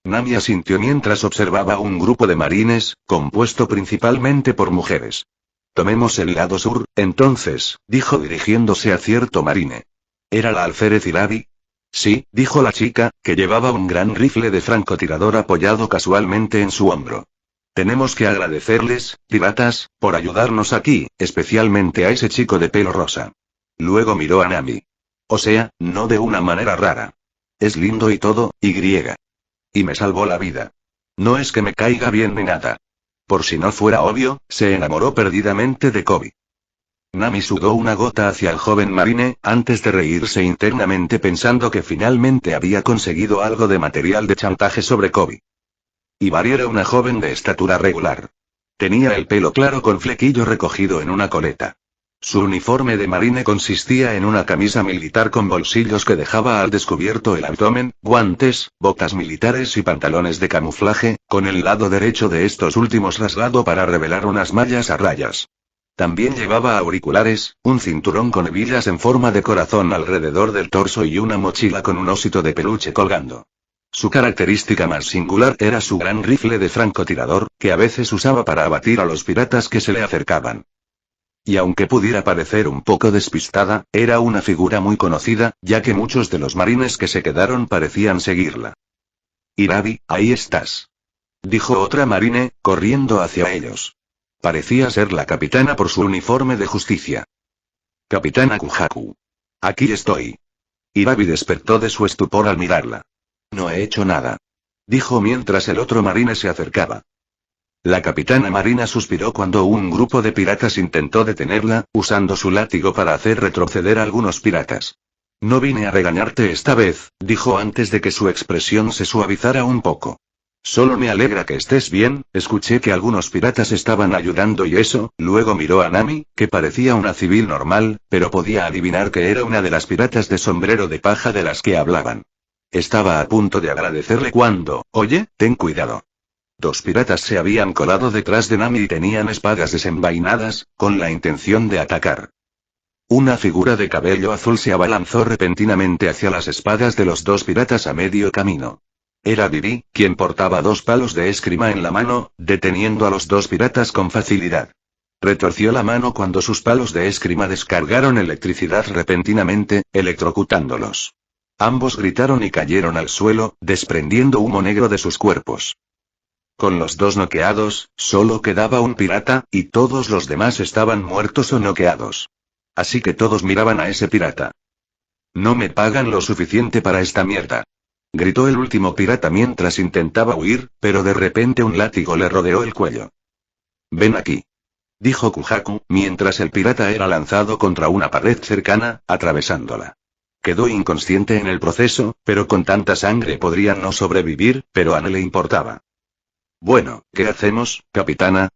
Nami asintió mientras observaba un grupo de marines, compuesto principalmente por mujeres. Tomemos el lado sur, entonces, dijo dirigiéndose a cierto marine. ¿Era la alférez Hilabi? Sí, dijo la chica, que llevaba un gran rifle de francotirador apoyado casualmente en su hombro. Tenemos que agradecerles, piratas, por ayudarnos aquí, especialmente a ese chico de pelo rosa. Luego miró a Nami. O sea, no de una manera rara. Es lindo y todo, y griega. Y me salvó la vida. No es que me caiga bien ni nada. Por si no fuera obvio, se enamoró perdidamente de Kobe. Nami sudó una gota hacia el joven marine, antes de reírse internamente pensando que finalmente había conseguido algo de material de chantaje sobre Kobe. Ibari era una joven de estatura regular. Tenía el pelo claro con flequillo recogido en una coleta. Su uniforme de marine consistía en una camisa militar con bolsillos que dejaba al descubierto el abdomen, guantes, botas militares y pantalones de camuflaje, con el lado derecho de estos últimos rasgado para revelar unas mallas a rayas. También llevaba auriculares, un cinturón con hebillas en forma de corazón alrededor del torso y una mochila con un osito de peluche colgando. Su característica más singular era su gran rifle de francotirador, que a veces usaba para abatir a los piratas que se le acercaban. Y aunque pudiera parecer un poco despistada, era una figura muy conocida, ya que muchos de los marines que se quedaron parecían seguirla. Irabi, ahí estás. Dijo otra marine, corriendo hacia ellos. Parecía ser la capitana por su uniforme de justicia. Capitana Kujaku. Aquí estoy. Irabi despertó de su estupor al mirarla. No he hecho nada. Dijo mientras el otro marine se acercaba. La capitana marina suspiró cuando un grupo de piratas intentó detenerla, usando su látigo para hacer retroceder a algunos piratas. No vine a regañarte esta vez, dijo antes de que su expresión se suavizara un poco. Solo me alegra que estés bien, escuché que algunos piratas estaban ayudando y eso, luego miró a Nami, que parecía una civil normal, pero podía adivinar que era una de las piratas de sombrero de paja de las que hablaban. Estaba a punto de agradecerle cuando, oye, ten cuidado. Dos piratas se habían colado detrás de Nami y tenían espadas desenvainadas, con la intención de atacar. Una figura de cabello azul se abalanzó repentinamente hacia las espadas de los dos piratas a medio camino. Era Vivi, quien portaba dos palos de esgrima en la mano, deteniendo a los dos piratas con facilidad. Retorció la mano cuando sus palos de esgrima descargaron electricidad repentinamente, electrocutándolos. Ambos gritaron y cayeron al suelo, desprendiendo humo negro de sus cuerpos. Con los dos noqueados, solo quedaba un pirata, y todos los demás estaban muertos o noqueados. Así que todos miraban a ese pirata. No me pagan lo suficiente para esta mierda. Gritó el último pirata mientras intentaba huir, pero de repente un látigo le rodeó el cuello. Ven aquí. Dijo Kujaku, mientras el pirata era lanzado contra una pared cercana, atravesándola. Quedó inconsciente en el proceso, pero con tanta sangre podría no sobrevivir, pero a no le importaba. Bueno, ¿qué hacemos, capitana?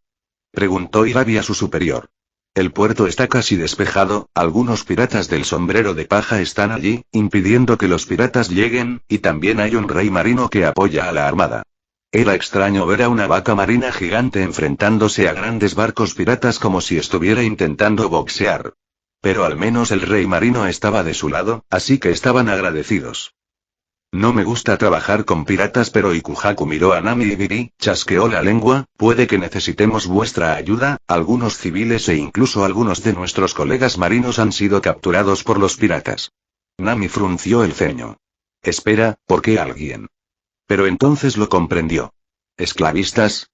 Preguntó Irabi a su superior. El puerto está casi despejado, algunos piratas del sombrero de paja están allí, impidiendo que los piratas lleguen, y también hay un rey marino que apoya a la armada. Era extraño ver a una vaca marina gigante enfrentándose a grandes barcos piratas como si estuviera intentando boxear. Pero al menos el rey marino estaba de su lado, así que estaban agradecidos. No me gusta trabajar con piratas, pero Ikuhaku miró a Nami y Vivi, chasqueó la lengua, puede que necesitemos vuestra ayuda, algunos civiles e incluso algunos de nuestros colegas marinos han sido capturados por los piratas. Nami frunció el ceño. Espera, ¿por qué alguien? Pero entonces lo comprendió. ¿Esclavistas?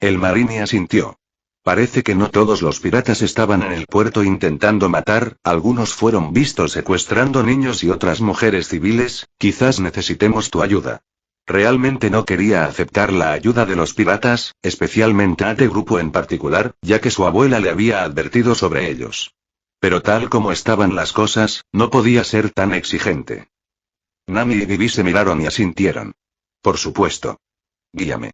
El marine asintió. Parece que no todos los piratas estaban en el puerto intentando matar, algunos fueron vistos secuestrando niños y otras mujeres civiles, quizás necesitemos tu ayuda. Realmente no quería aceptar la ayuda de los piratas, especialmente a este grupo en particular, ya que su abuela le había advertido sobre ellos. Pero tal como estaban las cosas, no podía ser tan exigente. Nami y Vivi se miraron y asintieron. Por supuesto. Guíame.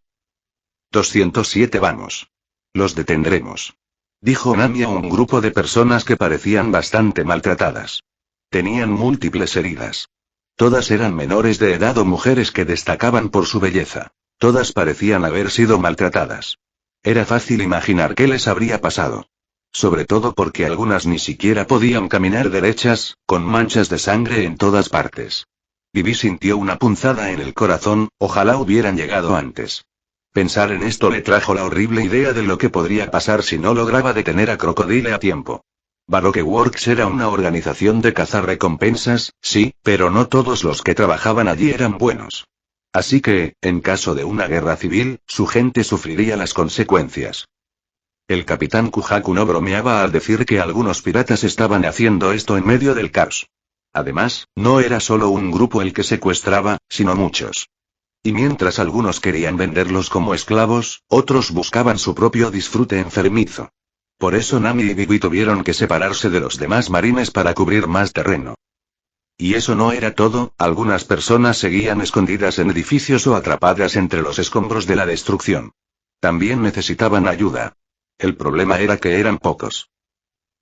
207 vamos. Los detendremos. Dijo Nami a un grupo de personas que parecían bastante maltratadas. Tenían múltiples heridas. Todas eran menores de edad o mujeres que destacaban por su belleza. Todas parecían haber sido maltratadas. Era fácil imaginar qué les habría pasado. Sobre todo porque algunas ni siquiera podían caminar derechas, con manchas de sangre en todas partes. Vivi sintió una punzada en el corazón, ojalá hubieran llegado antes. Pensar en esto le trajo la horrible idea de lo que podría pasar si no lograba detener a Crocodile a tiempo. Baroque Works era una organización de cazarrecompensas, sí, pero no todos los que trabajaban allí eran buenos. Así que, en caso de una guerra civil, su gente sufriría las consecuencias. El capitán Kujaku no bromeaba al decir que algunos piratas estaban haciendo esto en medio del caos. Además, no era solo un grupo el que secuestraba, sino muchos. Y mientras algunos querían venderlos como esclavos, otros buscaban su propio disfrute enfermizo. Por eso Nami y Vivi tuvieron que separarse de los demás marines para cubrir más terreno. Y eso no era todo, algunas personas seguían escondidas en edificios o atrapadas entre los escombros de la destrucción. También necesitaban ayuda. El problema era que eran pocos.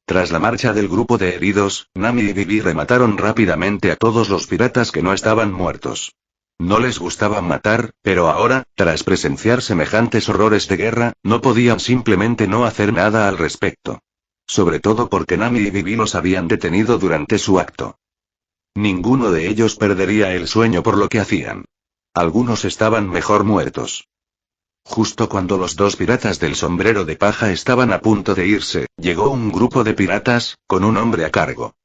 Tras la marcha del grupo de heridos, Nami y Vivi remataron rápidamente a todos los piratas que no estaban muertos. No les gustaba matar, pero ahora, tras presenciar semejantes horrores de guerra, no podían simplemente no hacer nada al respecto. Sobre todo porque Nami y Vivi los habían detenido durante su acto. Ninguno de ellos perdería el sueño por lo que hacían. Algunos estaban mejor muertos. Justo cuando los dos piratas del sombrero de paja estaban a punto de irse, llegó un grupo de piratas, con un hombre a cargo.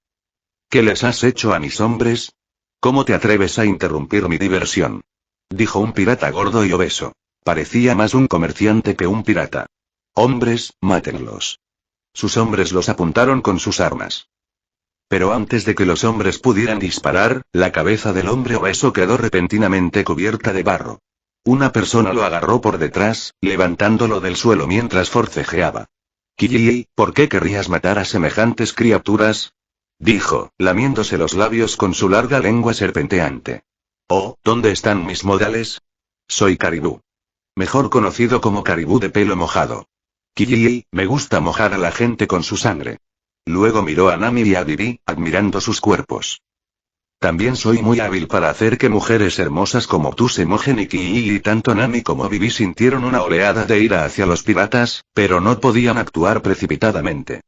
¿Qué les has hecho a mis hombres? ¿Cómo te atreves a interrumpir mi diversión? Dijo un pirata gordo y obeso. Parecía más un comerciante que un pirata. Hombres, mátenlos. Sus hombres los apuntaron con sus armas. Pero antes de que los hombres pudieran disparar, la cabeza del hombre obeso quedó repentinamente cubierta de barro. Una persona lo agarró por detrás, levantándolo del suelo mientras forcejeaba. «Kyi, ¿por qué querrías matar a semejantes criaturas?», dijo, lamiéndose los labios con su larga lengua serpenteante. «Oh, ¿dónde están mis modales? Soy Caribú. Mejor conocido como Caribú de pelo mojado. Kyi, me gusta mojar a la gente con su sangre». Luego miró a Nami y a Vivi, admirando sus cuerpos. «También soy muy hábil para hacer que mujeres hermosas como tú se mojen y tanto Nami como Vivi sintieron una oleada de ira hacia los piratas, pero no podían actuar precipitadamente.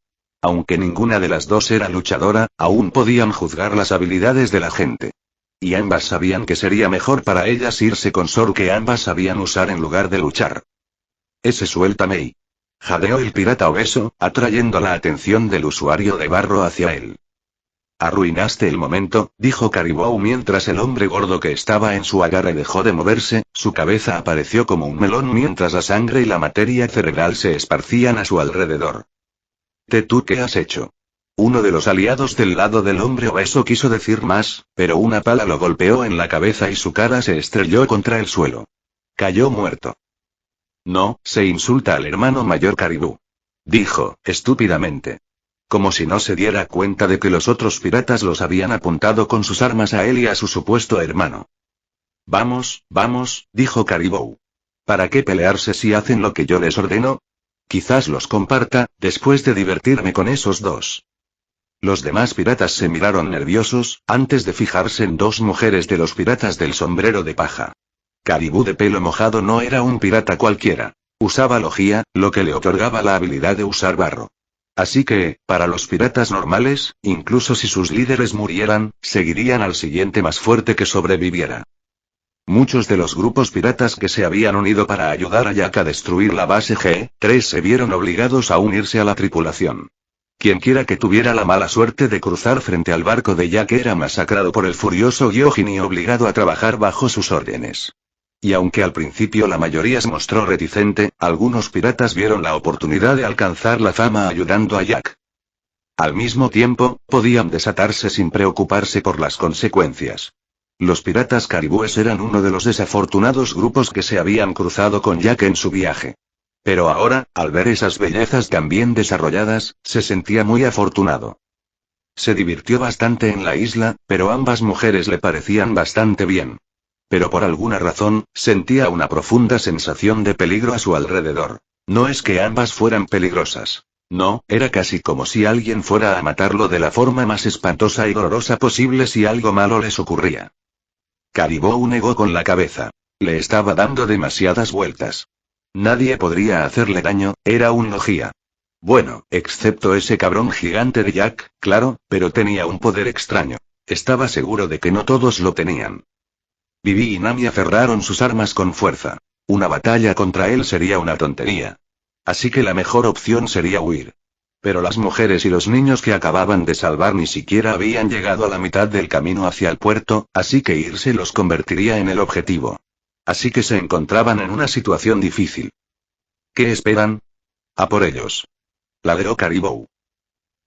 Aunque ninguna de las dos era luchadora, aún podían juzgar las habilidades de la gente. Y ambas sabían que sería mejor para ellas irse con Zoro que ambas sabían usar en lugar de luchar. «Ese suéltame», jadeó el pirata obeso, atrayendo la atención del usuario de barro hacia él. «Arruinaste el momento», dijo Caribou mientras el hombre gordo que estaba en su agarre dejó de moverse, su cabeza apareció como un melón mientras la sangre y la materia cerebral se esparcían a su alrededor. «¿Tú qué has hecho?». Uno de los aliados del lado del hombre obeso quiso decir más, pero una pala lo golpeó en la cabeza y su cara se estrelló contra el suelo. Cayó muerto. «No, se insulta al hermano mayor Caribú», dijo, estúpidamente. Como si no se diera cuenta de que los otros piratas los habían apuntado con sus armas a él y a su supuesto hermano. «Vamos, vamos», dijo Caribou. «¿Para qué pelearse si hacen lo que yo les ordeno? Quizás los comparta, después de divertirme con esos dos». Los demás piratas se miraron nerviosos, antes de fijarse en dos mujeres de los piratas del sombrero de paja. Caribú de pelo mojado no era un pirata cualquiera. Usaba logia, lo que le otorgaba la habilidad de usar barro. Así que, para los piratas normales, incluso si sus líderes murieran, seguirían al siguiente más fuerte que sobreviviera. Muchos de los grupos piratas que se habían unido para ayudar a Jack a destruir la base G3 se vieron obligados a unirse a la tripulación. Quienquiera que tuviera la mala suerte de cruzar frente al barco de Jack era masacrado por el furioso Gyojin y obligado a trabajar bajo sus órdenes. Y aunque al principio la mayoría se mostró reticente, algunos piratas vieron la oportunidad de alcanzar la fama ayudando a Jack. Al mismo tiempo, podían desatarse sin preocuparse por las consecuencias. Los piratas caribúes eran uno de los desafortunados grupos que se habían cruzado con Jack en su viaje. Pero ahora, al ver esas bellezas tan bien desarrolladas, se sentía muy afortunado. Se divirtió bastante en la isla, pero ambas mujeres le parecían bastante bien. Pero por alguna razón, sentía una profunda sensación de peligro a su alrededor. No es que ambas fueran peligrosas. No, era casi como si alguien fuera a matarlo de la forma más espantosa y dolorosa posible si algo malo les ocurría. Caribou negó con la cabeza. Le estaba dando demasiadas vueltas. Nadie podría hacerle daño, era un logia. Bueno, excepto ese cabrón gigante de Jack, claro, pero tenía un poder extraño. Estaba seguro de que no todos lo tenían. Vivi y Nami aferraron sus armas con fuerza. Una batalla contra él sería una tontería. Así que la mejor opción sería huir. Pero las mujeres y los niños que acababan de salvar ni siquiera habían llegado a la mitad del camino hacia el puerto, así que irse los convertiría en el objetivo. Así que se encontraban en una situación difícil. ¿Qué esperan? A por ellos. Ladró Caribou.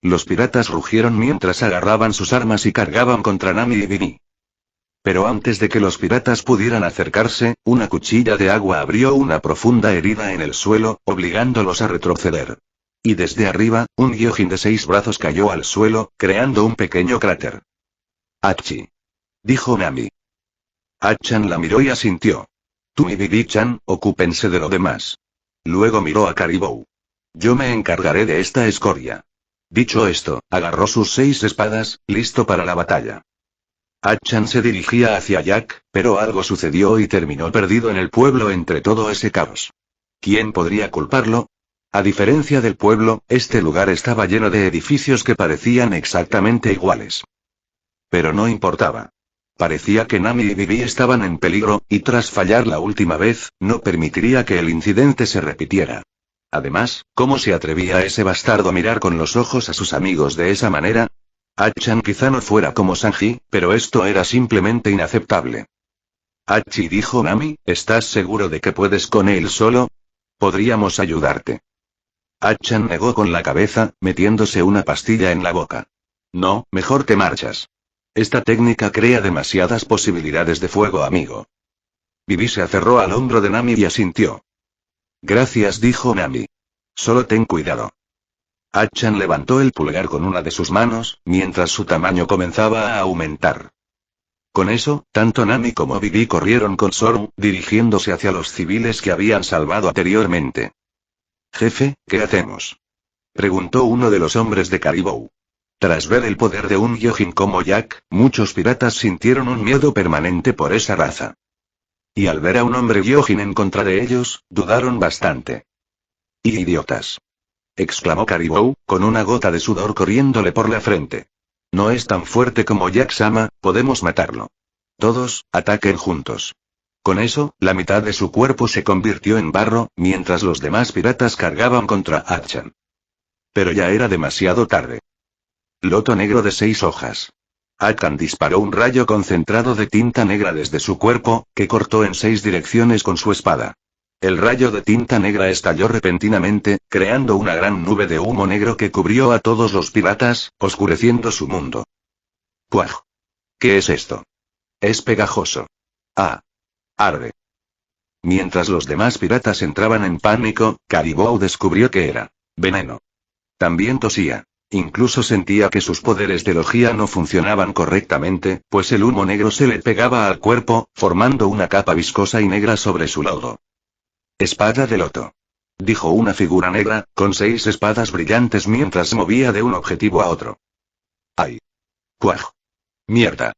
Los piratas rugieron mientras agarraban sus armas y cargaban contra Nami y Vivi. Pero antes de que los piratas pudieran acercarse, una cuchilla de agua abrió una profunda herida en el suelo, obligándolos a retroceder. Y desde arriba, un Gyojin de 6 brazos cayó al suelo, creando un pequeño cráter. «Achi», dijo Nami. Achan la miró y asintió. «Tú y Bibi-chan, ocúpense de lo demás». Luego miró a Caribou. «Yo me encargaré de esta escoria». Dicho esto, agarró sus 6 espadas, listo para la batalla. Achan se dirigía hacia Jack, pero algo sucedió y terminó perdido en el pueblo entre todo ese caos. ¿Quién podría culparlo? A diferencia del pueblo, este lugar estaba lleno de edificios que parecían exactamente iguales. Pero no importaba. Parecía que Nami y Bibi estaban en peligro, y tras fallar la última vez, no permitiría que el incidente se repitiera. Además, ¿cómo se atrevía ese bastardo a mirar con los ojos a sus amigos de esa manera? Achan quizá no fuera como Sanji, pero esto era simplemente inaceptable. «Hachi», dijo Nami, «¿estás seguro de que puedes con él solo? Podríamos ayudarte». Achan negó con la cabeza, metiéndose una pastilla en la boca. «No, mejor te marchas. Esta técnica crea demasiadas posibilidades de fuego, amigo». Bibi se aferró al hombro de Nami y asintió. «Gracias», dijo Nami. «Solo ten cuidado». Achan levantó el pulgar con una de sus manos, mientras su tamaño comenzaba a aumentar. Con eso, tanto Nami como Bibi corrieron con Zoro, dirigiéndose hacia los civiles que habían salvado anteriormente. «Jefe, ¿qué hacemos?», preguntó uno de los hombres de Caribou. Tras ver el poder de un Gyojin como Jack, muchos piratas sintieron un miedo permanente por esa raza. Y al ver a un hombre Gyojin en contra de ellos, dudaron bastante. «¡Y idiotas!», exclamó Caribou, con una gota de sudor corriéndole por la frente. «No es tan fuerte como Jack-sama, podemos matarlo. Todos, ataquen juntos». Con eso, la mitad de su cuerpo se convirtió en barro, mientras los demás piratas cargaban contra Achan. Pero ya era demasiado tarde. Loto negro de 6 hojas. Achan disparó un rayo concentrado de tinta negra desde su cuerpo, que cortó en 6 direcciones con su espada. El rayo de tinta negra estalló repentinamente, creando una gran nube de humo negro que cubrió a todos los piratas, oscureciendo su mundo. ¡Puaj! ¿Qué es esto? Es pegajoso. ¡Ah! Arde. Mientras los demás piratas entraban en pánico, Caribou descubrió que era veneno. También tosía. Incluso sentía que sus poderes de logía no funcionaban correctamente, pues el humo negro se le pegaba al cuerpo, formando una capa viscosa y negra sobre su lodo. «Espada de loto», dijo una figura negra, con 6 espadas brillantes mientras movía de un objetivo a otro. «¡Ay! ¡Puaj! ¡Mierda!».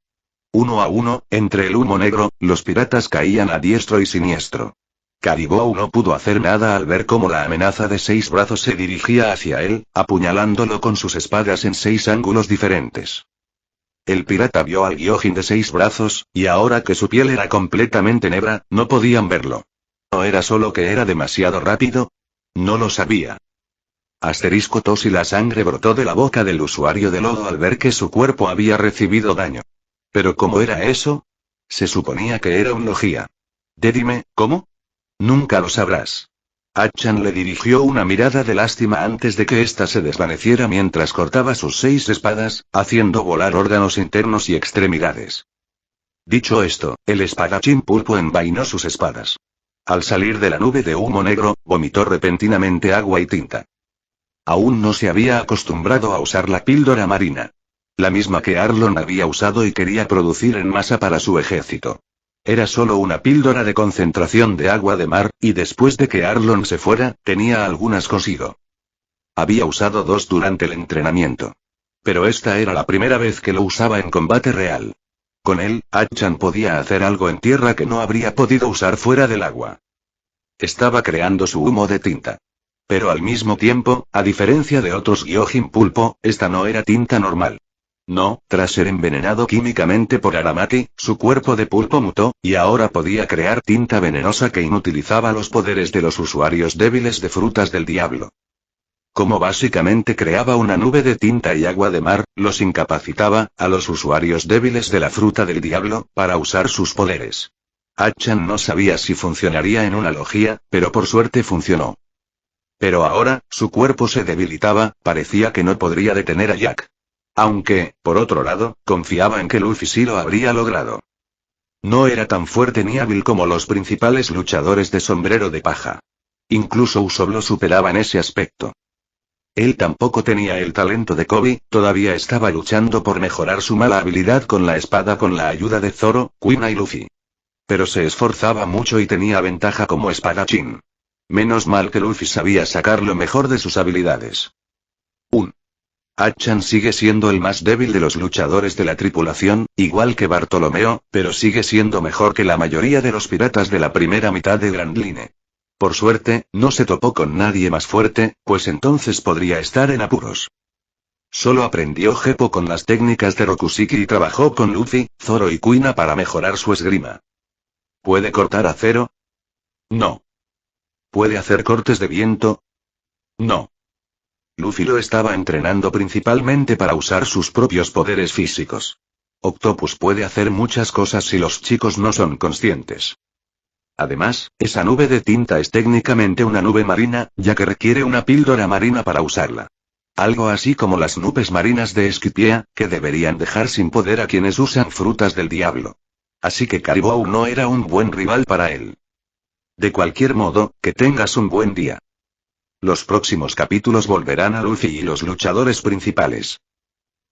1 a 1, entre el humo negro, los piratas caían a diestro y siniestro. Caribou no pudo hacer nada al ver cómo la amenaza de 6 brazos se dirigía hacia él, apuñalándolo con sus espadas en 6 ángulos diferentes. El pirata vio al Gyojin de 6 brazos, y ahora que su piel era completamente negra, no podían verlo. ¿No era solo que era demasiado rápido? No lo sabía. Asterisco tos y la sangre brotó de la boca del usuario de lodo al ver que su cuerpo había recibido daño. ¿Pero cómo era eso? Se suponía que era un logía. Dime, ¿cómo? Nunca lo sabrás. Achan le dirigió una mirada de lástima antes de que ésta se desvaneciera mientras cortaba sus 6 espadas, haciendo volar órganos internos y extremidades. Dicho esto, el espadachín pulpo envainó sus espadas. Al salir de la nube de humo negro, vomitó repentinamente agua y tinta. Aún no se había acostumbrado a usar la píldora marina. La misma que Arlong había usado y quería producir en masa para su ejército. Era solo una píldora de concentración de agua de mar, y después de que Arlong se fuera, tenía algunas consigo. Había usado 2 durante el entrenamiento. Pero esta era la primera vez que lo usaba en combate real. Con él, Achan podía hacer algo en tierra que no habría podido usar fuera del agua. Estaba creando su humo de tinta. Pero al mismo tiempo, a diferencia de otros Gyojin pulpo, esta no era tinta normal. No, tras ser envenenado químicamente por Aramati, su cuerpo de pulpo mutó, y ahora podía crear tinta venenosa que inutilizaba los poderes de los usuarios débiles de frutas del diablo. Como básicamente creaba una nube de tinta y agua de mar, los incapacitaba, a los usuarios débiles de la fruta del diablo, para usar sus poderes. Achan no sabía si funcionaría en una logía, pero por suerte funcionó. Pero ahora, su cuerpo se debilitaba, parecía que no podría detener a Jack. Aunque, por otro lado, confiaba en que Luffy sí lo habría logrado. No era tan fuerte ni hábil como los principales luchadores de sombrero de paja. Incluso Usopp lo superaba en ese aspecto. Él tampoco tenía el talento de Kobe, todavía estaba luchando por mejorar su mala habilidad con la espada con la ayuda de Zoro, Kuina y Luffy. Pero se esforzaba mucho y tenía ventaja como espadachín. Menos mal que Luffy sabía sacar lo mejor de sus habilidades. Hachan sigue siendo el más débil de los luchadores de la tripulación, igual que Bartolomeo, pero sigue siendo mejor que la mayoría de los piratas de la primera mitad de Grand Line. Por suerte, no se topó con nadie más fuerte, pues entonces podría estar en apuros. Solo aprendió Geppo con las técnicas de Rokushiki y trabajó con Luffy, Zoro y Kuina para mejorar su esgrima. ¿Puede cortar acero? No. ¿Puede hacer cortes de viento? No. Luffy lo estaba entrenando principalmente para usar sus propios poderes físicos. Octopus puede hacer muchas cosas si los chicos no son conscientes. Además, esa nube de tinta es técnicamente una nube marina, ya que requiere una píldora marina para usarla. Algo así como las nubes marinas de Skypiea, que deberían dejar sin poder a quienes usan frutas del diablo. Así que Caribou no era un buen rival para él. De cualquier modo, que tengas un buen día. Los próximos capítulos volverán a Luffy y los luchadores principales.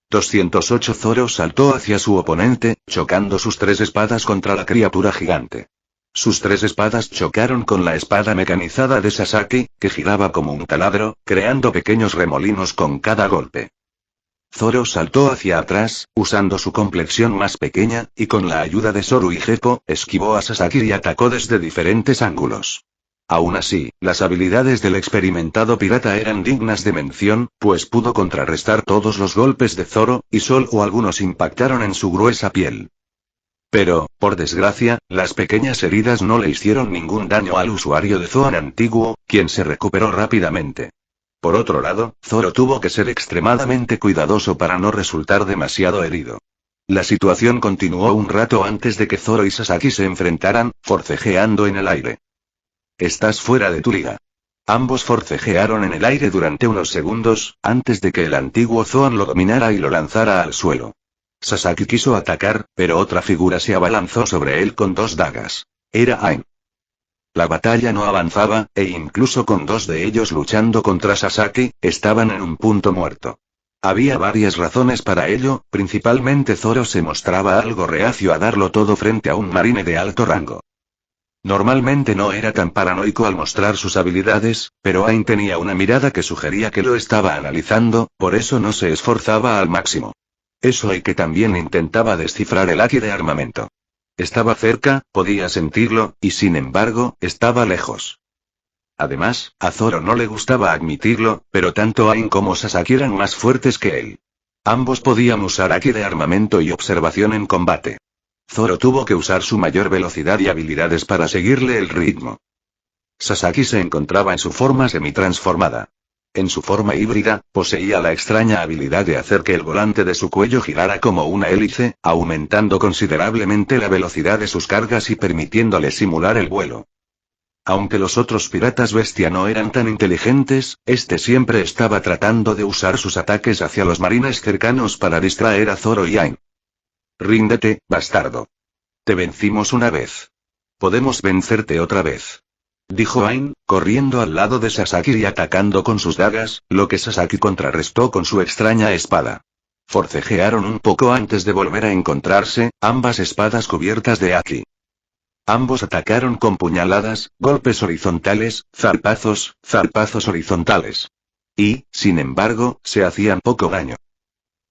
208 Zoro saltó hacia su oponente, chocando sus 3 espadas contra la criatura gigante. Sus 3 espadas chocaron con la espada mecanizada de Sasaki, que giraba como un taladro, creando pequeños remolinos con cada golpe. Zoro saltó hacia atrás, usando su complexión más pequeña, y con la ayuda de Zoru y Geppo, esquivó a Sasaki y atacó desde diferentes ángulos. Aún así, las habilidades del experimentado pirata eran dignas de mención, pues pudo contrarrestar todos los golpes de Zoro, y solo algunos impactaron en su gruesa piel. Pero, por desgracia, las pequeñas heridas no le hicieron ningún daño al usuario de Zoan antiguo, quien se recuperó rápidamente. Por otro lado, Zoro tuvo que ser extremadamente cuidadoso para no resultar demasiado herido. La situación continuó un rato antes de que Zoro y Sasaki se enfrentaran, forcejeando en el aire. Estás fuera de tu liga. Ambos forcejearon en el aire durante unos segundos, antes de que el antiguo Zoan lo dominara y lo lanzara al suelo. Sasaki quiso atacar, pero otra figura se abalanzó sobre él con 2 dagas. Era Ain. La batalla no avanzaba, e incluso con 2 de ellos luchando contra Sasaki, estaban en un punto muerto. Había varias razones para ello, principalmente Zoro se mostraba algo reacio a darlo todo frente a un marine de alto rango. Normalmente no era tan paranoico al mostrar sus habilidades, pero Ain tenía una mirada que sugería que lo estaba analizando, por eso no se esforzaba al máximo. Eso y que también intentaba descifrar el haki de armamento. Estaba cerca, podía sentirlo, y sin embargo, estaba lejos. Además, a Zoro no le gustaba admitirlo, pero tanto Ain como Sasaki eran más fuertes que él. Ambos podían usar haki de armamento y observación en combate. Zoro tuvo que usar su mayor velocidad y habilidades para seguirle el ritmo. Sasaki se encontraba en su forma semi-transformada. En su forma híbrida, poseía la extraña habilidad de hacer que el volante de su cuello girara como una hélice, aumentando considerablemente la velocidad de sus cargas y permitiéndole simular el vuelo. Aunque los otros piratas bestia no eran tan inteligentes, este siempre estaba tratando de usar sus ataques hacia los marines cercanos para distraer a Zoro y Ain. Ríndete, bastardo. Te vencimos una vez. Podemos vencerte otra vez. Dijo Ain, corriendo al lado de Sasaki y atacando con sus dagas, lo que Sasaki contrarrestó con su extraña espada. Forcejearon un poco antes de volver a encontrarse, ambas espadas cubiertas de haki. Ambos atacaron con puñaladas, golpes horizontales, zarpazos horizontales. Y, sin embargo, se hacían poco daño.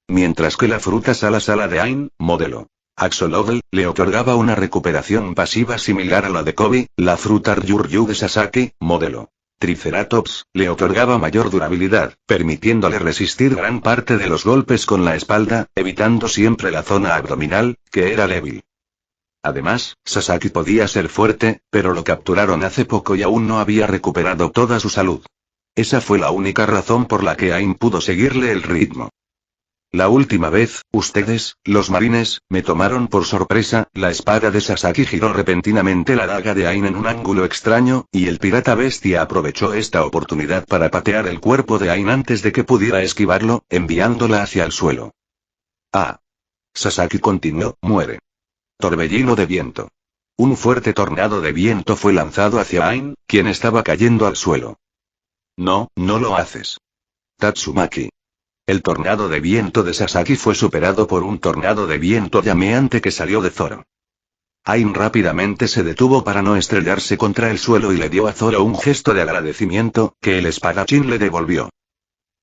Mientras que la fruta sala de Ain, modelo Axolotl, le otorgaba una recuperación pasiva similar a la de Kobe, la fruta Ryuryu de Sasaki, modelo Triceratops, le otorgaba mayor durabilidad, permitiéndole resistir gran parte de los golpes con la espalda, evitando siempre la zona abdominal, que era débil. Además, Sasaki podía ser fuerte, pero lo capturaron hace poco y aún no había recuperado toda su salud. Esa fue la única razón por la que Ain pudo seguirle el ritmo. La última vez, ustedes, los marines, me tomaron por sorpresa, la espada de Sasaki giró repentinamente la daga de Ain en un ángulo extraño, y el pirata bestia aprovechó esta oportunidad para patear el cuerpo de Ain antes de que pudiera esquivarlo, enviándola hacia el suelo. Ah. Sasaki continuó, muere. Torbellino de viento. Un fuerte tornado de viento fue lanzado hacia Ain, quien estaba cayendo al suelo. No, no lo haces. Tatsumaki. El tornado de viento de Sasaki fue superado por un tornado de viento llameante que salió de Zoro. Ain rápidamente se detuvo para no estrellarse contra el suelo y le dio a Zoro un gesto de agradecimiento, que el espadachín le devolvió.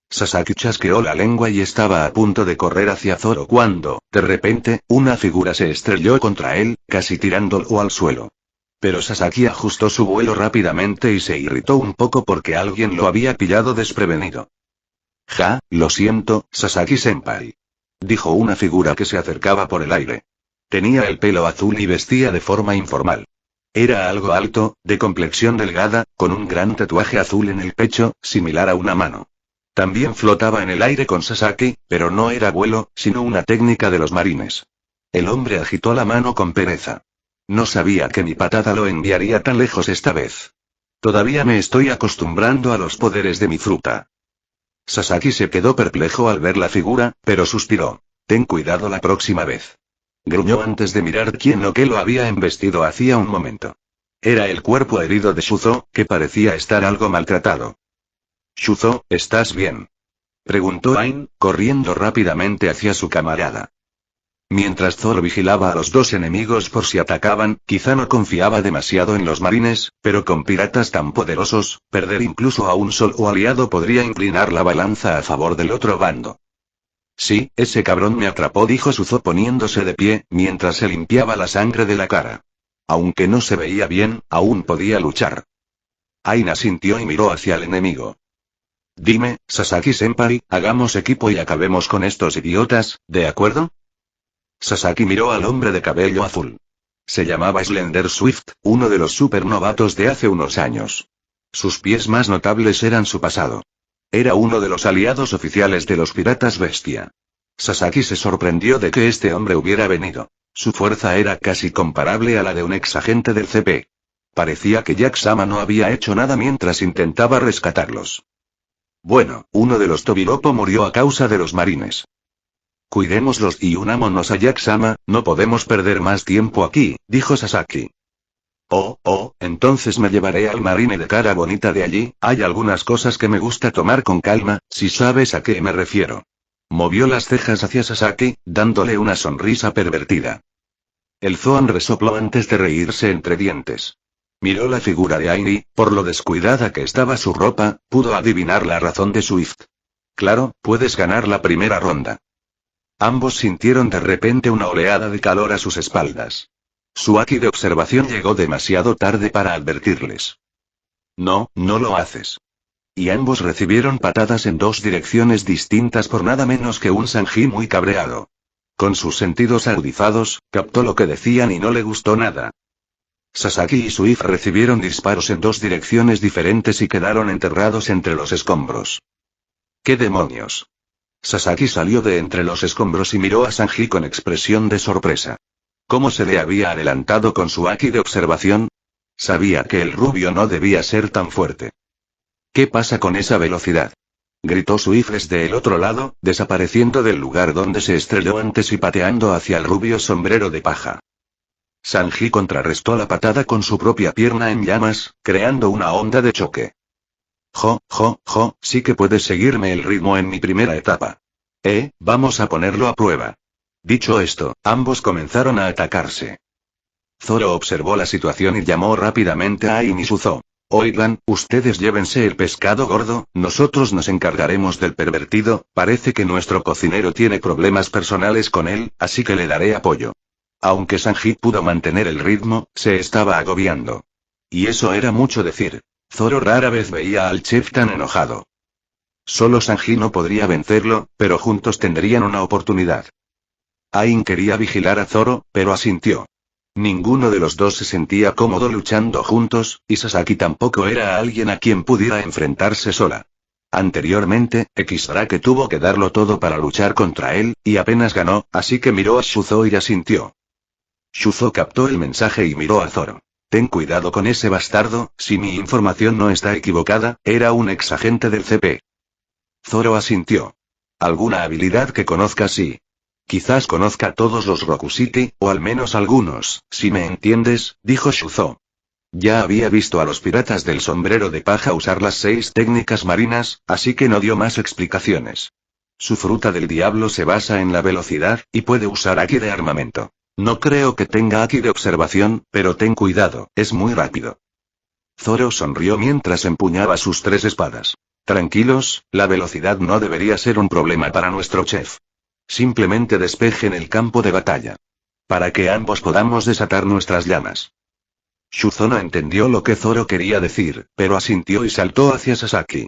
Sasaki chasqueó la lengua y estaba a punto de correr hacia Zoro cuando, de repente, una figura se estrelló contra él, casi tirándolo al suelo. Pero Sasaki ajustó su vuelo rápidamente y se irritó un poco porque alguien lo había pillado desprevenido. Ja, lo siento, Sasaki-senpai. Dijo una figura que se acercaba por el aire. Tenía el pelo azul y vestía de forma informal. Era algo alto, de complexión delgada, con un gran tatuaje azul en el pecho, similar a una mano. También flotaba en el aire con Sasaki, pero no era vuelo, sino una técnica de los marines. El hombre agitó la mano con pereza. No sabía que mi patada lo enviaría tan lejos esta vez. Todavía me estoy acostumbrando a los poderes de mi fruta. Sasaki se quedó perplejo al ver la figura, pero suspiró. Ten cuidado la próxima vez. Gruñó antes de mirar quién o qué lo había embestido hacía un momento. Era el cuerpo herido de Shuzo, que parecía estar algo maltratado. Shuzo, ¿estás bien?, preguntó Ain, corriendo rápidamente hacia su camarada. Mientras Zoro vigilaba a los dos enemigos por si atacaban, quizá no confiaba demasiado en los marines, pero con piratas tan poderosos, perder incluso a un solo aliado podría inclinar la balanza a favor del otro bando. Sí, ese cabrón me atrapó, dijo Shuzo poniéndose de pie, mientras se limpiaba la sangre de la cara. Aunque no se veía bien, aún podía luchar. Ain asintió y miró hacia el enemigo. Dime, Sasaki-senpai, hagamos equipo y acabemos con estos idiotas, ¿de acuerdo? Sasaki miró al hombre de cabello azul. Se llamaba Slender Swift, uno de los supernovatos de hace unos años. Sus pies más notables eran su pasado. Era uno de los aliados oficiales de los piratas bestia. Sasaki se sorprendió de que este hombre hubiera venido. Su fuerza era casi comparable a la de un exagente del CP. Parecía que Jack-sama no había hecho nada mientras intentaba rescatarlos. Bueno, uno de los Tobiropo murió a causa de los marines. Cuidémoslos y unámonos a Jack-sama, no podemos perder más tiempo aquí, dijo Sasaki. Entonces me llevaré al marine de cara bonita de allí, hay algunas cosas que me gusta tomar con calma, si sabes a qué me refiero. Movió las cejas hacia Sasaki, dándole una sonrisa pervertida. El Zoan resopló antes de reírse entre dientes. Miró la figura de Ain y, por lo descuidada que estaba su ropa, pudo adivinar la razón de Swift. Claro, puedes ganar la primera ronda. Ambos sintieron de repente una oleada de calor a sus espaldas. Su haki de observación llegó demasiado tarde para advertirles. No, no lo haces. Y ambos recibieron patadas en dos direcciones distintas por nada menos que un Sanji muy cabreado. Con sus sentidos agudizados, captó lo que decían y no le gustó nada. Sasaki y Swift recibieron disparos en dos direcciones diferentes y quedaron enterrados entre los escombros. ¿Qué demonios? Sasaki salió de entre los escombros y miró a Sanji con expresión de sorpresa. ¿Cómo se le había adelantado con su haki de observación? Sabía que el rubio no debía ser tan fuerte. ¿Qué pasa con esa velocidad?, gritó Swift desde el otro lado, desapareciendo del lugar donde se estrelló antes y pateando hacia el rubio sombrero de paja. Sanji contrarrestó la patada con su propia pierna en llamas, creando una onda de choque. Sí que puedes seguirme el ritmo en mi primera etapa. Vamos a ponerlo a prueba. Dicho esto, ambos comenzaron a atacarse. Zoro observó la situación y llamó rápidamente a Ain y Shuzo. Oigan, ustedes llévense el pescado gordo, nosotros nos encargaremos del pervertido, parece que nuestro cocinero tiene problemas personales con él, así que le daré apoyo. Aunque Sanji pudo mantener el ritmo, se estaba agobiando. Y eso era mucho decir. Zoro rara vez veía al chef tan enojado. Solo Sanji no podría vencerlo, pero juntos tendrían una oportunidad. Ain quería vigilar a Zoro, pero asintió. Ninguno de los dos se sentía cómodo luchando juntos, y Sasaki tampoco era alguien a quien pudiera enfrentarse sola. Anteriormente, X-Drake tuvo que darlo todo para luchar contra él, y apenas ganó, así que miró a Shuzo y asintió. Shuzo captó el mensaje y miró a Zoro. Ten cuidado con ese bastardo, si mi información no está equivocada, era un exagente del CP. Zoro asintió. ¿Alguna habilidad que conozcas? Sí. Quizás conozca a todos los Roku City, o al menos algunos, si me entiendes, dijo Shuzo. Ya había visto a los piratas del sombrero de paja usar las 6 técnicas marinas, así que no dio más explicaciones. Su fruta del diablo se basa en la velocidad, y puede usar Aki de armamento. No creo que tenga Aki de observación, pero ten cuidado, es muy rápido. Zoro sonrió mientras empuñaba sus 3 espadas. Tranquilos, la velocidad no debería ser un problema para nuestro chef. Simplemente despejen el campo de batalla. Para que ambos podamos desatar nuestras llamas. Shuzo no entendió lo que Zoro quería decir, pero asintió y saltó hacia Sasaki.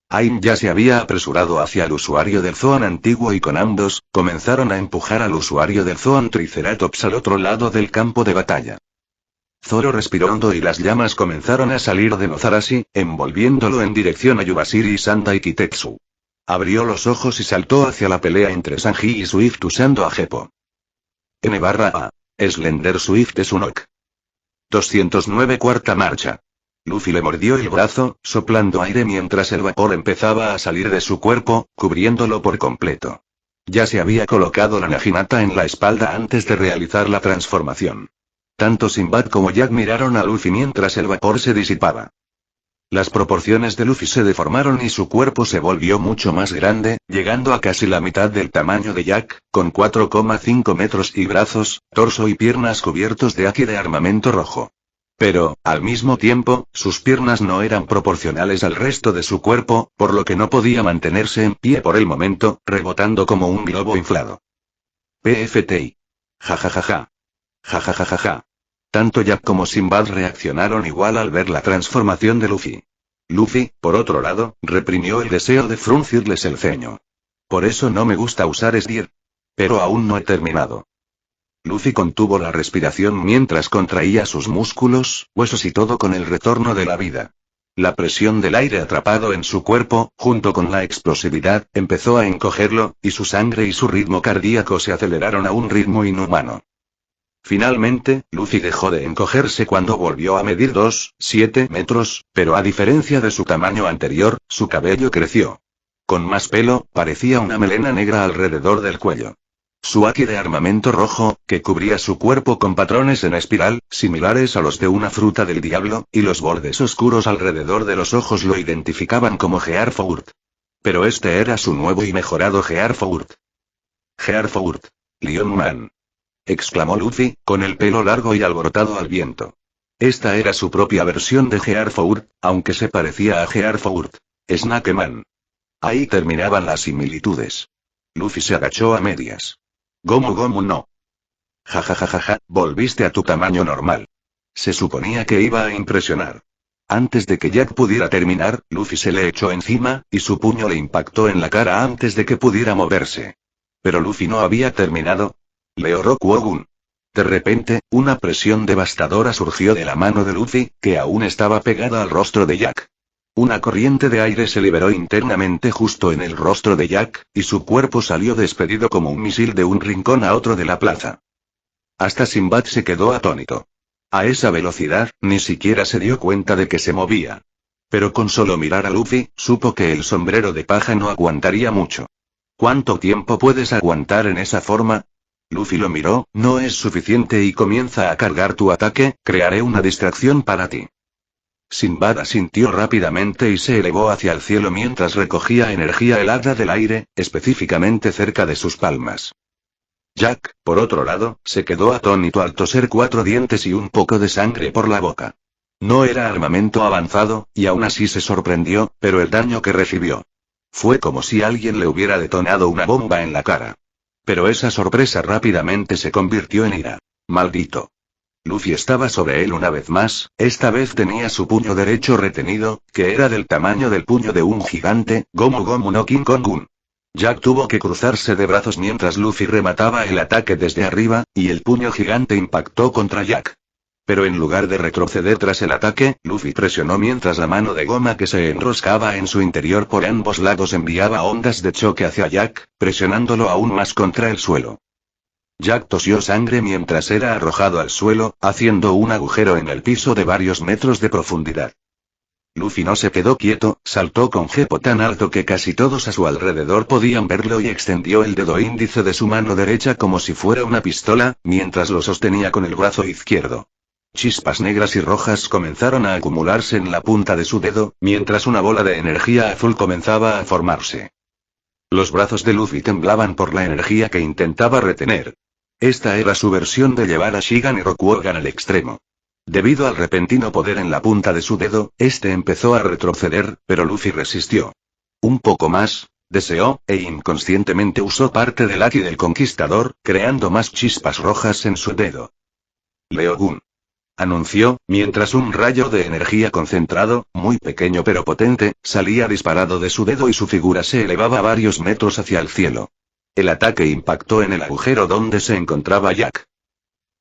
Ain ya se había apresurado hacia el usuario del Zoan antiguo y con ambos, comenzaron a empujar al usuario del Zoan Triceratops al otro lado del campo de batalla. Zoro respiró hondo y las llamas comenzaron a salir de Nozarashi, envolviéndolo en dirección a Yubashiri Sanda y Kitetsu. Abrió los ojos y saltó hacia la pelea entre Sanji y Swift usando a Geppo. N/A. Slender Swift es un ok. 209 cuarta marcha. Luffy le mordió el brazo, soplando aire mientras el vapor empezaba a salir de su cuerpo, cubriéndolo por completo. Ya se había colocado la Naginata en la espalda antes de realizar la transformación. Tanto Sinbad como Jack miraron a Luffy mientras el vapor se disipaba. Las proporciones de Luffy se deformaron y su cuerpo se volvió mucho más grande, llegando a casi la mitad del tamaño de Jack, con 4,5 metros y brazos, torso y piernas cubiertos de Aki de armamento rojo. Pero, al mismo tiempo, sus piernas no eran proporcionales al resto de su cuerpo, por lo que no podía mantenerse en pie por el momento, rebotando como un globo inflado. PFTI. Jajajaja. Jajajaja. Tanto Jack como Sinbad reaccionaron igual al ver la transformación de Luffy. Luffy, por otro lado, reprimió el deseo de fruncirles el ceño. Por eso no me gusta usar Sdir. Pero aún no he terminado. Luffy contuvo la respiración mientras contraía sus músculos, huesos y todo con el retorno de la vida. La presión del aire atrapado en su cuerpo, junto con la explosividad, empezó a encogerlo, y su sangre y su ritmo cardíaco se aceleraron a un ritmo inhumano. Finalmente, Luffy dejó de encogerse cuando volvió a medir 2,7 metros, pero a diferencia de su tamaño anterior, su cabello creció. Con más pelo, parecía una melena negra alrededor del cuello. Su Aki de armamento rojo, que cubría su cuerpo con patrones en espiral, similares a los de una fruta del diablo, y los bordes oscuros alrededor de los ojos lo identificaban como Gearfourt. Pero este era su nuevo y mejorado Gearfourt. Gearfourt. Lion Man. Exclamó Luffy, con el pelo largo y alborotado al viento. Esta era su propia versión de Gearfourt, aunque se parecía a Gearfourt. Snakeman. Ahí terminaban las similitudes. Luffy se agachó a medias. Gomu Gomu no. Jajajaja, volviste a tu tamaño normal. Se suponía que iba a impresionar. Antes de que Jack pudiera terminar, Luffy se le echó encima, y su puño le impactó en la cara antes de que pudiera moverse. Pero Luffy no había terminado. Leo Rokuogun. De repente, una presión devastadora surgió de la mano de Luffy, que aún estaba pegada al rostro de Jack. Una corriente de aire se liberó internamente justo en el rostro de Jack, y su cuerpo salió despedido como un misil de un rincón a otro de la plaza. Hasta Sinbad se quedó atónito. A esa velocidad, ni siquiera se dio cuenta de que se movía. Pero con solo mirar a Luffy, supo que el sombrero de paja no aguantaría mucho. ¿Cuánto tiempo puedes aguantar en esa forma? Luffy lo miró, no es suficiente y comienza a cargar tu ataque, crearé una distracción para ti. Sinbad asintió rápidamente y se elevó hacia el cielo mientras recogía energía helada del aire, específicamente cerca de sus palmas. Jack, por otro lado, se quedó atónito al toser 4 dientes y un poco de sangre por la boca. No era armamento avanzado, y aún así se sorprendió, pero el daño que recibió. Fue como si alguien le hubiera detonado una bomba en la cara. Pero esa sorpresa rápidamente se convirtió en ira. ¡Maldito! Luffy estaba sobre él una vez más, esta vez tenía su puño derecho retenido, que era del tamaño del puño de un gigante, Gomu Gomu no King Kong-un. Jack tuvo que cruzarse de brazos mientras Luffy remataba el ataque desde arriba, y el puño gigante impactó contra Jack. Pero en lugar de retroceder tras el ataque, Luffy presionó mientras la mano de goma que se enroscaba en su interior por ambos lados enviaba ondas de choque hacia Jack, presionándolo aún más contra el suelo. Jack tosió sangre mientras era arrojado al suelo, haciendo un agujero en el piso de varios metros de profundidad. Luffy no se quedó quieto, saltó con gepo tan alto que casi todos a su alrededor podían verlo y extendió el dedo índice de su mano derecha como si fuera una pistola, mientras lo sostenía con el brazo izquierdo. Chispas negras y rojas comenzaron a acumularse en la punta de su dedo, mientras una bola de energía azul comenzaba a formarse. Los brazos de Luffy temblaban por la energía que intentaba retener. Esta era su versión de llevar a Shigan y Rokuogan al extremo. Debido al repentino poder en la punta de su dedo, este empezó a retroceder, pero Luffy resistió. Un poco más, deseó, e inconscientemente usó parte del Haki del Conquistador, creando más chispas rojas en su dedo. Leogun. Anunció, mientras un rayo de energía concentrado, muy pequeño pero potente, salía disparado de su dedo y su figura se elevaba varios metros hacia el cielo. El ataque impactó en el agujero donde se encontraba Jack.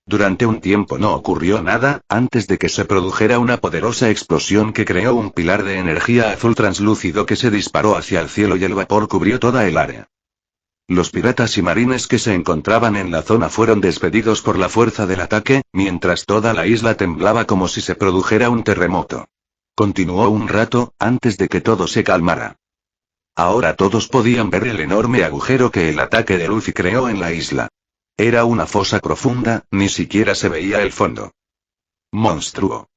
Durante un tiempo no ocurrió nada, antes de que se produjera una poderosa explosión que creó un pilar de energía azul translúcido que se disparó hacia el cielo y el vapor cubrió toda el área. Los piratas y marines que se encontraban en la zona fueron despedidos por la fuerza del ataque, mientras toda la isla temblaba como si se produjera un terremoto. Continuó un rato, antes de que todo se calmara. Ahora todos podían ver el enorme agujero que el ataque de Luffy creó en la isla. Era una fosa profunda, ni siquiera se veía el fondo. «Monstruo»,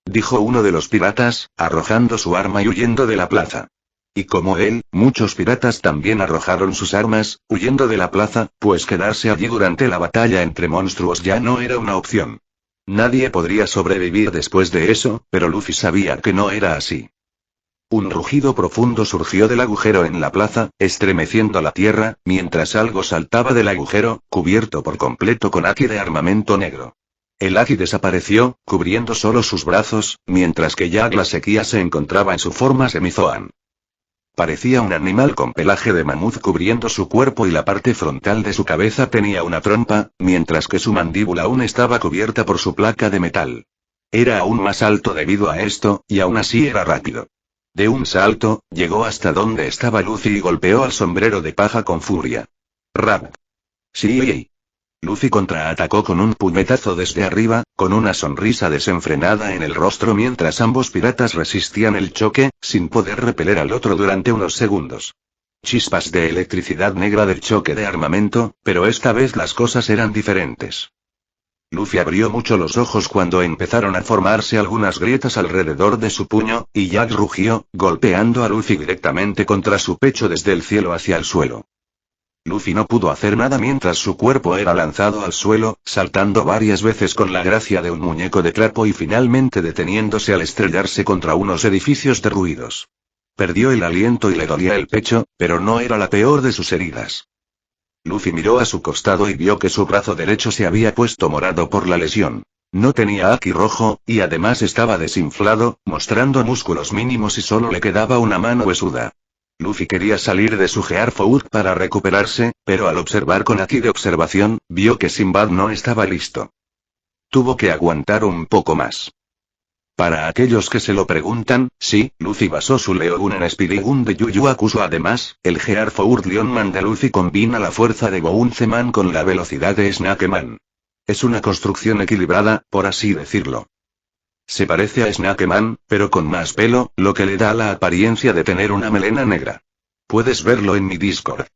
dijo uno de los piratas, arrojando su arma y huyendo de la plaza. Y como él, muchos piratas también arrojaron sus armas, huyendo de la plaza, pues quedarse allí durante la batalla entre monstruos ya no era una opción. Nadie podría sobrevivir después de eso, pero Luffy sabía que no era así. Un rugido profundo surgió del agujero en la plaza, estremeciendo la tierra, mientras algo saltaba del agujero, cubierto por completo con haki de armamento negro. El haki desapareció, cubriendo solo sus brazos, mientras que Jack la sequía se encontraba en su forma semizoan. Parecía un animal con pelaje de mamut cubriendo su cuerpo y la parte frontal de su cabeza tenía una trompa, mientras que su mandíbula aún estaba cubierta por su placa de metal. Era aún más alto debido a esto, y aún así era rápido. De un salto, llegó hasta donde estaba Luffy y golpeó al sombrero de paja con furia. ¡Rap! ¡Sí! Luffy contraatacó con un puñetazo desde arriba, con una sonrisa desenfrenada en el rostro mientras ambos piratas resistían el choque, sin poder repeler al otro durante unos segundos. Chispas de electricidad negra del choque de armamento, pero esta vez las cosas eran diferentes. Luffy abrió mucho los ojos cuando empezaron a formarse algunas grietas alrededor de su puño, y Jack rugió, golpeando a Luffy directamente contra su pecho desde el cielo hacia el suelo. Luffy no pudo hacer nada mientras su cuerpo era lanzado al suelo, saltando varias veces con la gracia de un muñeco de trapo y finalmente deteniéndose al estrellarse contra unos edificios derruidos. Perdió el aliento y le dolía el pecho, pero no era la peor de sus heridas. Luffy miró a su costado y vio que su brazo derecho se había puesto morado por la lesión. No tenía haki rojo, y además estaba desinflado, mostrando músculos mínimos y solo le quedaba una mano huesuda. Luffy quería salir de su Gear Food para recuperarse, pero al observar con haki de observación, vio que Sinbad no estaba listo. Tuvo que aguantar un poco más. Para aquellos que se lo preguntan, sí, Luffy basó su Leogun en Spirigun de Yu Yu Hakusho. Además, el Gear Food Lionman de Luffy combina la fuerza de Bounceman con la velocidad de Snakeman. Es una construcción equilibrada, por así decirlo. Se parece a Snakeman, pero con más pelo, lo que le da la apariencia de tener una melena negra. Puedes verlo en mi Discord.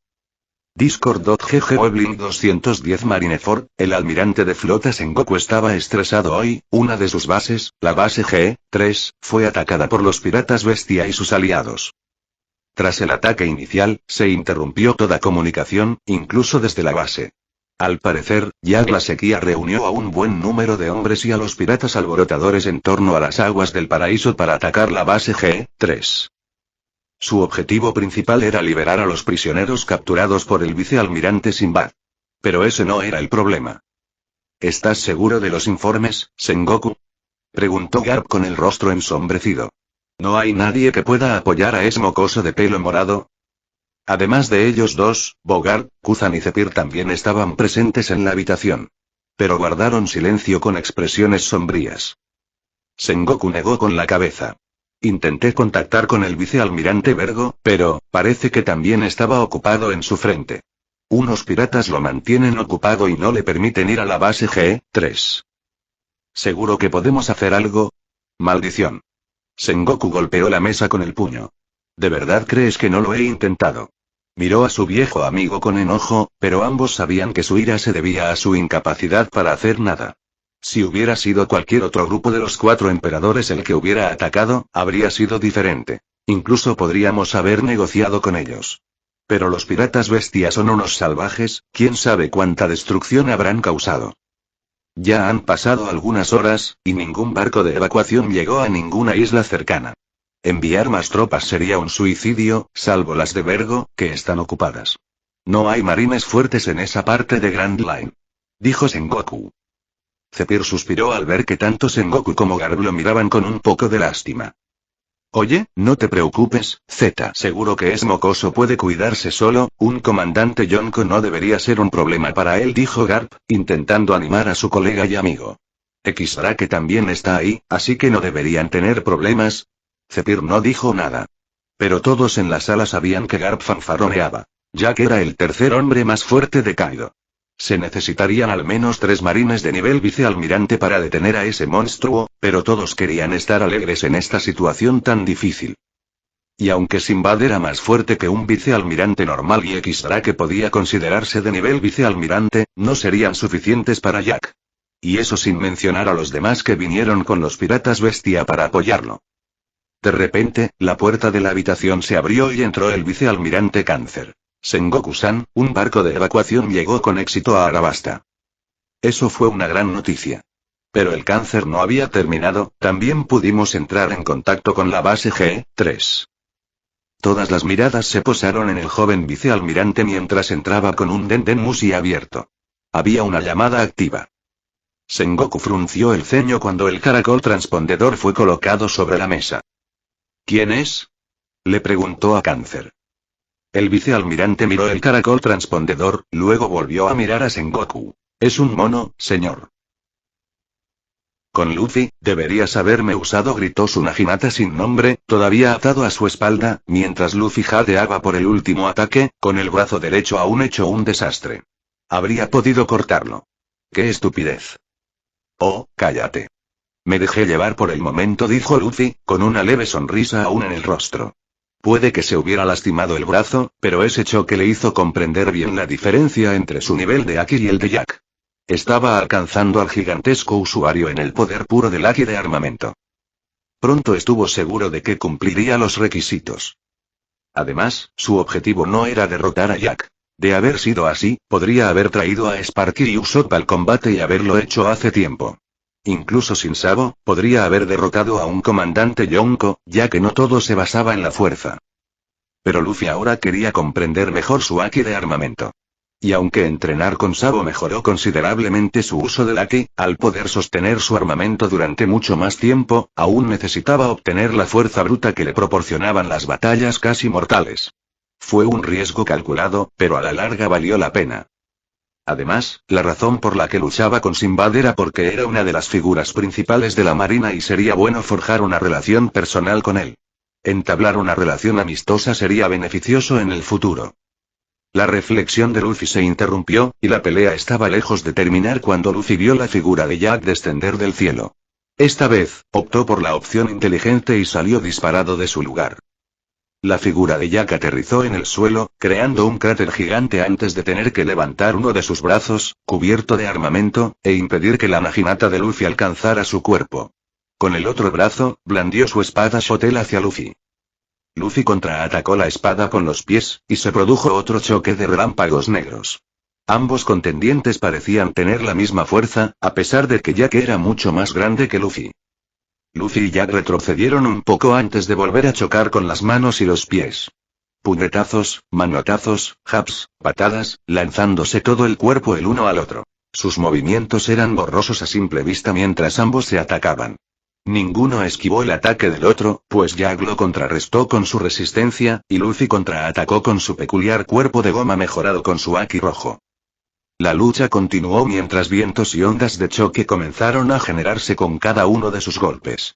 Discord.gg Weblink 210 Marineford, el almirante de flota Sengoku estaba estresado hoy, una de sus bases, la base G3, fue atacada por los piratas bestia y sus aliados. Tras el ataque inicial, se interrumpió toda comunicación, incluso desde la base. Al parecer, Jack la sequía reunió a un buen número de hombres y a los piratas alborotadores en torno a las aguas del paraíso para atacar la base G3. Su objetivo principal era liberar a los prisioneros capturados por el vicealmirante Sinbad. Pero ese no era el problema. ¿Estás seguro de los informes, Sengoku?, preguntó Garp con el rostro ensombrecido. ¿No hay nadie que pueda apoyar a ese mocoso de pelo morado? Además de ellos dos, Bogart, Kuzan y Zephyr también estaban presentes en la habitación. Pero guardaron silencio con expresiones sombrías. Sengoku negó con la cabeza. Intenté contactar con el vicealmirante Vergo, pero, parece que también estaba ocupado en su frente. Unos piratas lo mantienen ocupado y no le permiten ir a la base G3. ¿Seguro que podemos hacer algo? Maldición. Sengoku golpeó la mesa con el puño. ¿De verdad crees que no lo he intentado? Miró a su viejo amigo con enojo, pero ambos sabían que su ira se debía a su incapacidad para hacer nada. Si hubiera sido cualquier otro grupo de los 4 emperadores el que hubiera atacado, habría sido diferente. Incluso podríamos haber negociado con ellos. Pero los piratas bestias son unos salvajes, quién sabe cuánta destrucción habrán causado. Ya han pasado algunas horas, y ningún barco de evacuación llegó a ninguna isla cercana. Enviar más tropas sería un suicidio, salvo las de Vergo, que están ocupadas. No hay marines fuertes en esa parte de Grand Line, dijo Sengoku. Zephyr suspiró al ver que tanto Sengoku como Garp lo miraban con un poco de lástima. Oye, no te preocupes, Z. Seguro que es mocoso, puede cuidarse solo, un comandante Yonko no debería ser un problema para él, dijo Garp, intentando animar a su colega y amigo. X-Drake también está ahí, así que no deberían tener problemas. Zephyr no dijo nada. Pero todos en la sala sabían que Garp fanfarroneaba, ya que era el tercer hombre más fuerte de Kaido. Se necesitarían al menos 3 marines de nivel vicealmirante para detener a ese monstruo, pero todos querían estar alegres en esta situación tan difícil. Y aunque Sinbad era más fuerte que un vicealmirante normal y X-Drake podía considerarse de nivel vicealmirante, no serían suficientes para Jack. Y eso sin mencionar a los demás que vinieron con los piratas bestia para apoyarlo. De repente, la puerta de la habitación se abrió y entró el vicealmirante Cáncer. Sengoku-san, un barco de evacuación llegó con éxito a Arabasta. Eso fue una gran noticia. Pero el cáncer no había terminado, también pudimos entrar en contacto con la base G3. Todas las miradas se posaron en el joven vicealmirante mientras entraba con un Denden Mushi abierto. Había una llamada activa. Sengoku frunció el ceño cuando el caracol transpondedor fue colocado sobre la mesa. ¿Quién es?, le preguntó a Cáncer. El vicealmirante miró el caracol transpondedor, luego volvió a mirar a Sengoku. Es un mono, señor. Con Luffy, deberías haberme usado, gritó Tsunade sin nombre, todavía atado a su espalda, mientras Luffy jadeaba por el último ataque, con el brazo derecho aún hecho un desastre. Habría podido cortarlo. ¡Qué estupidez! Oh, cállate. Me dejé llevar por el momento, dijo Luffy, con una leve sonrisa aún en el rostro. Puede que se hubiera lastimado el brazo, pero ese choque le hizo comprender bien la diferencia entre su nivel de Haki y el de Jack. Estaba alcanzando al gigantesco usuario en el poder puro del Haki de armamento. Pronto estuvo seguro de que cumpliría los requisitos. Además, su objetivo no era derrotar a Jack. De haber sido así, podría haber traído a Sparky y Usopp al combate y haberlo hecho hace tiempo. Incluso sin Sabo, podría haber derrotado a un comandante Yonko, ya que no todo se basaba en la fuerza. Pero Luffy ahora quería comprender mejor su Haki de armamento. Y aunque entrenar con Sabo mejoró considerablemente su uso del Haki, al poder sostener su armamento durante mucho más tiempo, aún necesitaba obtener la fuerza bruta que le proporcionaban las batallas casi mortales. Fue un riesgo calculado, pero a la larga valió la pena. Además, la razón por la que luchaba con Sinbad era porque era una de las figuras principales de la marina y sería bueno forjar una relación personal con él. Entablar una relación amistosa sería beneficioso en el futuro. La reflexión de Luffy se interrumpió, y la pelea estaba lejos de terminar cuando Luffy vio la figura de Jack descender del cielo. Esta vez, optó por la opción inteligente y salió disparado de su lugar. La figura de Jack aterrizó en el suelo, creando un cráter gigante antes de tener que levantar uno de sus brazos, cubierto de armamento, e impedir que la naginata de Luffy alcanzara su cuerpo. Con el otro brazo, blandió su espada Shotel hacia Luffy. Luffy contraatacó la espada con los pies, y se produjo otro choque de relámpagos negros. Ambos contendientes parecían tener la misma fuerza, a pesar de que Jack era mucho más grande que Luffy. Luffy y Jack retrocedieron un poco antes de volver a chocar con las manos y los pies. Puñetazos, manotazos, jabs, patadas, lanzándose todo el cuerpo el uno al otro. Sus movimientos eran borrosos a simple vista mientras ambos se atacaban. Ninguno esquivó el ataque del otro, pues Jack lo contrarrestó con su resistencia, y Luffy contraatacó con su peculiar cuerpo de goma mejorado con su Haki rojo. La lucha continuó mientras vientos y ondas de choque comenzaron a generarse con cada uno de sus golpes.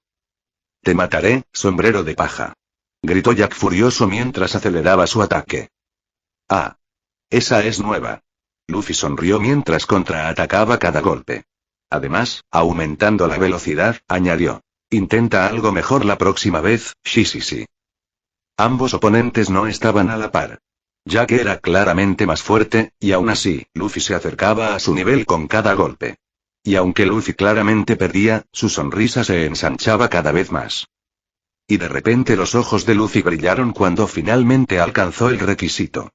«Te mataré, sombrero de paja», gritó Jack furioso mientras aceleraba su ataque. «Ah. Esa es nueva». Luffy sonrió mientras contraatacaba cada golpe. Además, aumentando la velocidad, añadió. Intenta algo mejor la próxima vez, sí. Ambos oponentes no estaban a la par. Jack era claramente más fuerte, y aún así, Luffy se acercaba a su nivel con cada golpe. Y aunque Luffy claramente perdía, su sonrisa se ensanchaba cada vez más. Y de repente los ojos de Luffy brillaron cuando finalmente alcanzó el requisito.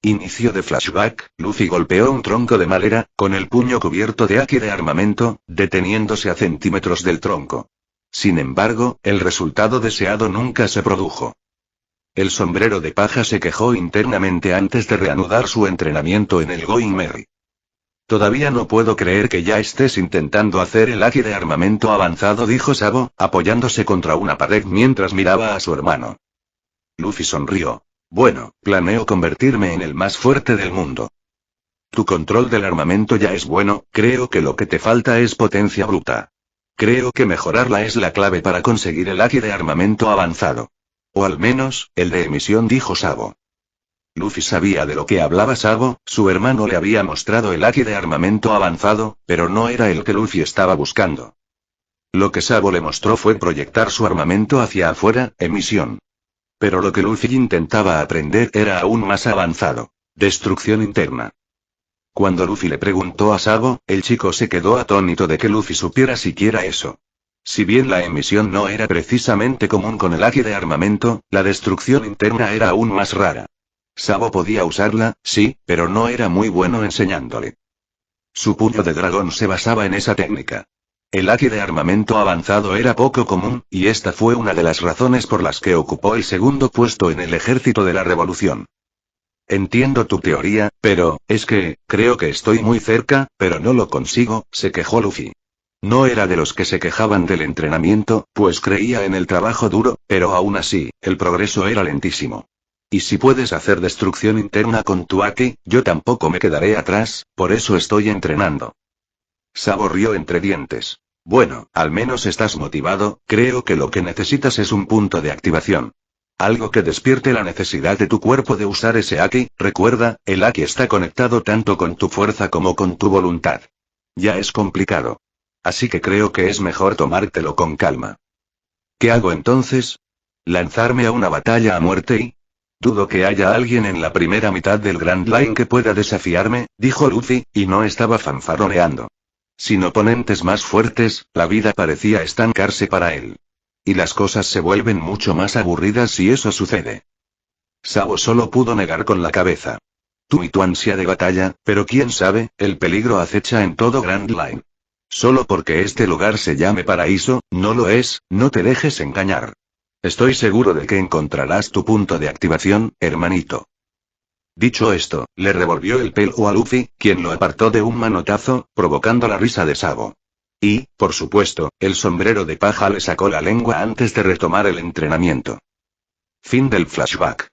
Inicio de flashback, Luffy golpeó un tronco de madera, con el puño cubierto de haki de armamento, deteniéndose a centímetros del tronco. Sin embargo, el resultado deseado nunca se produjo. El sombrero de paja se quejó internamente antes de reanudar su entrenamiento en el Going Merry. Todavía no puedo creer que ya estés intentando hacer el haki de armamento avanzado, dijo Sabo, apoyándose contra una pared mientras miraba a su hermano. Luffy sonrió. Bueno, planeo convertirme en el más fuerte del mundo. Tu control del armamento ya es bueno, creo que lo que te falta es potencia bruta. Creo que mejorarla es la clave para conseguir el haki de armamento avanzado. O al menos, el de emisión, dijo Sabo. Luffy sabía de lo que hablaba Sabo, su hermano le había mostrado el haki de armamento avanzado, pero no era el que Luffy estaba buscando. Lo que Sabo le mostró fue proyectar su armamento hacia afuera, emisión. Pero lo que Luffy intentaba aprender era aún más avanzado. Destrucción interna. Cuando Luffy le preguntó a Sabo, el chico se quedó atónito de que Luffy supiera siquiera eso. Si bien la emisión no era precisamente común con el haki de armamento, la destrucción interna era aún más rara. Sabo podía usarla, sí, pero no era muy bueno enseñándole. Su puño de dragón se basaba en esa técnica. El haki de armamento avanzado era poco común, y esta fue una de las razones por las que ocupó el segundo puesto en el ejército de la revolución. Entiendo tu teoría, pero, es que, creo que estoy muy cerca, pero no lo consigo, se quejó Luffy. No era de los que se quejaban del entrenamiento, pues creía en el trabajo duro, pero aún así, el progreso era lentísimo. Y si puedes hacer destrucción interna con tu haki, yo tampoco me quedaré atrás, por eso estoy entrenando. Sabo rió entre dientes. Bueno, al menos estás motivado, creo que lo que necesitas es un punto de activación. Algo que despierte la necesidad de tu cuerpo de usar ese haki, recuerda, el haki está conectado tanto con tu fuerza como con tu voluntad. Ya es complicado. Así que creo que es mejor tomártelo con calma. ¿Qué hago entonces? ¿Lanzarme a una batalla a muerte y? Dudo que haya alguien en la primera mitad del Grand Line que pueda desafiarme, dijo Luffy, y no estaba fanfarroneando. Sin oponentes más fuertes, la vida parecía estancarse para él. Y las cosas se vuelven mucho más aburridas si eso sucede. Sabo solo pudo negar con la cabeza. Tú y tu ansia de batalla, pero quién sabe, el peligro acecha en todo Grand Line. Solo porque este lugar se llame paraíso, no lo es, no te dejes engañar. Estoy seguro de que encontrarás tu punto de activación, hermanito. Dicho esto, le revolvió el pelo a Luffy, quien lo apartó de un manotazo, provocando la risa de Sabo. Y, por supuesto, el sombrero de paja le sacó la lengua antes de retomar el entrenamiento. Fin del flashback.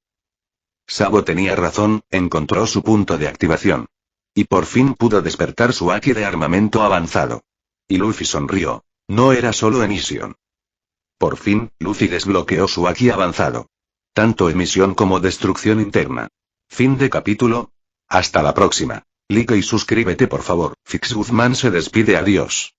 Sabo tenía razón, encontró su punto de activación. Y por fin pudo despertar su haki de armamento avanzado. Y Luffy sonrió. No era solo emisión. Por fin, Luffy desbloqueó su haki avanzado. Tanto emisión como destrucción interna. Fin de capítulo. Hasta la próxima. Like y suscríbete por favor. Fix Guzmán se despide, adiós.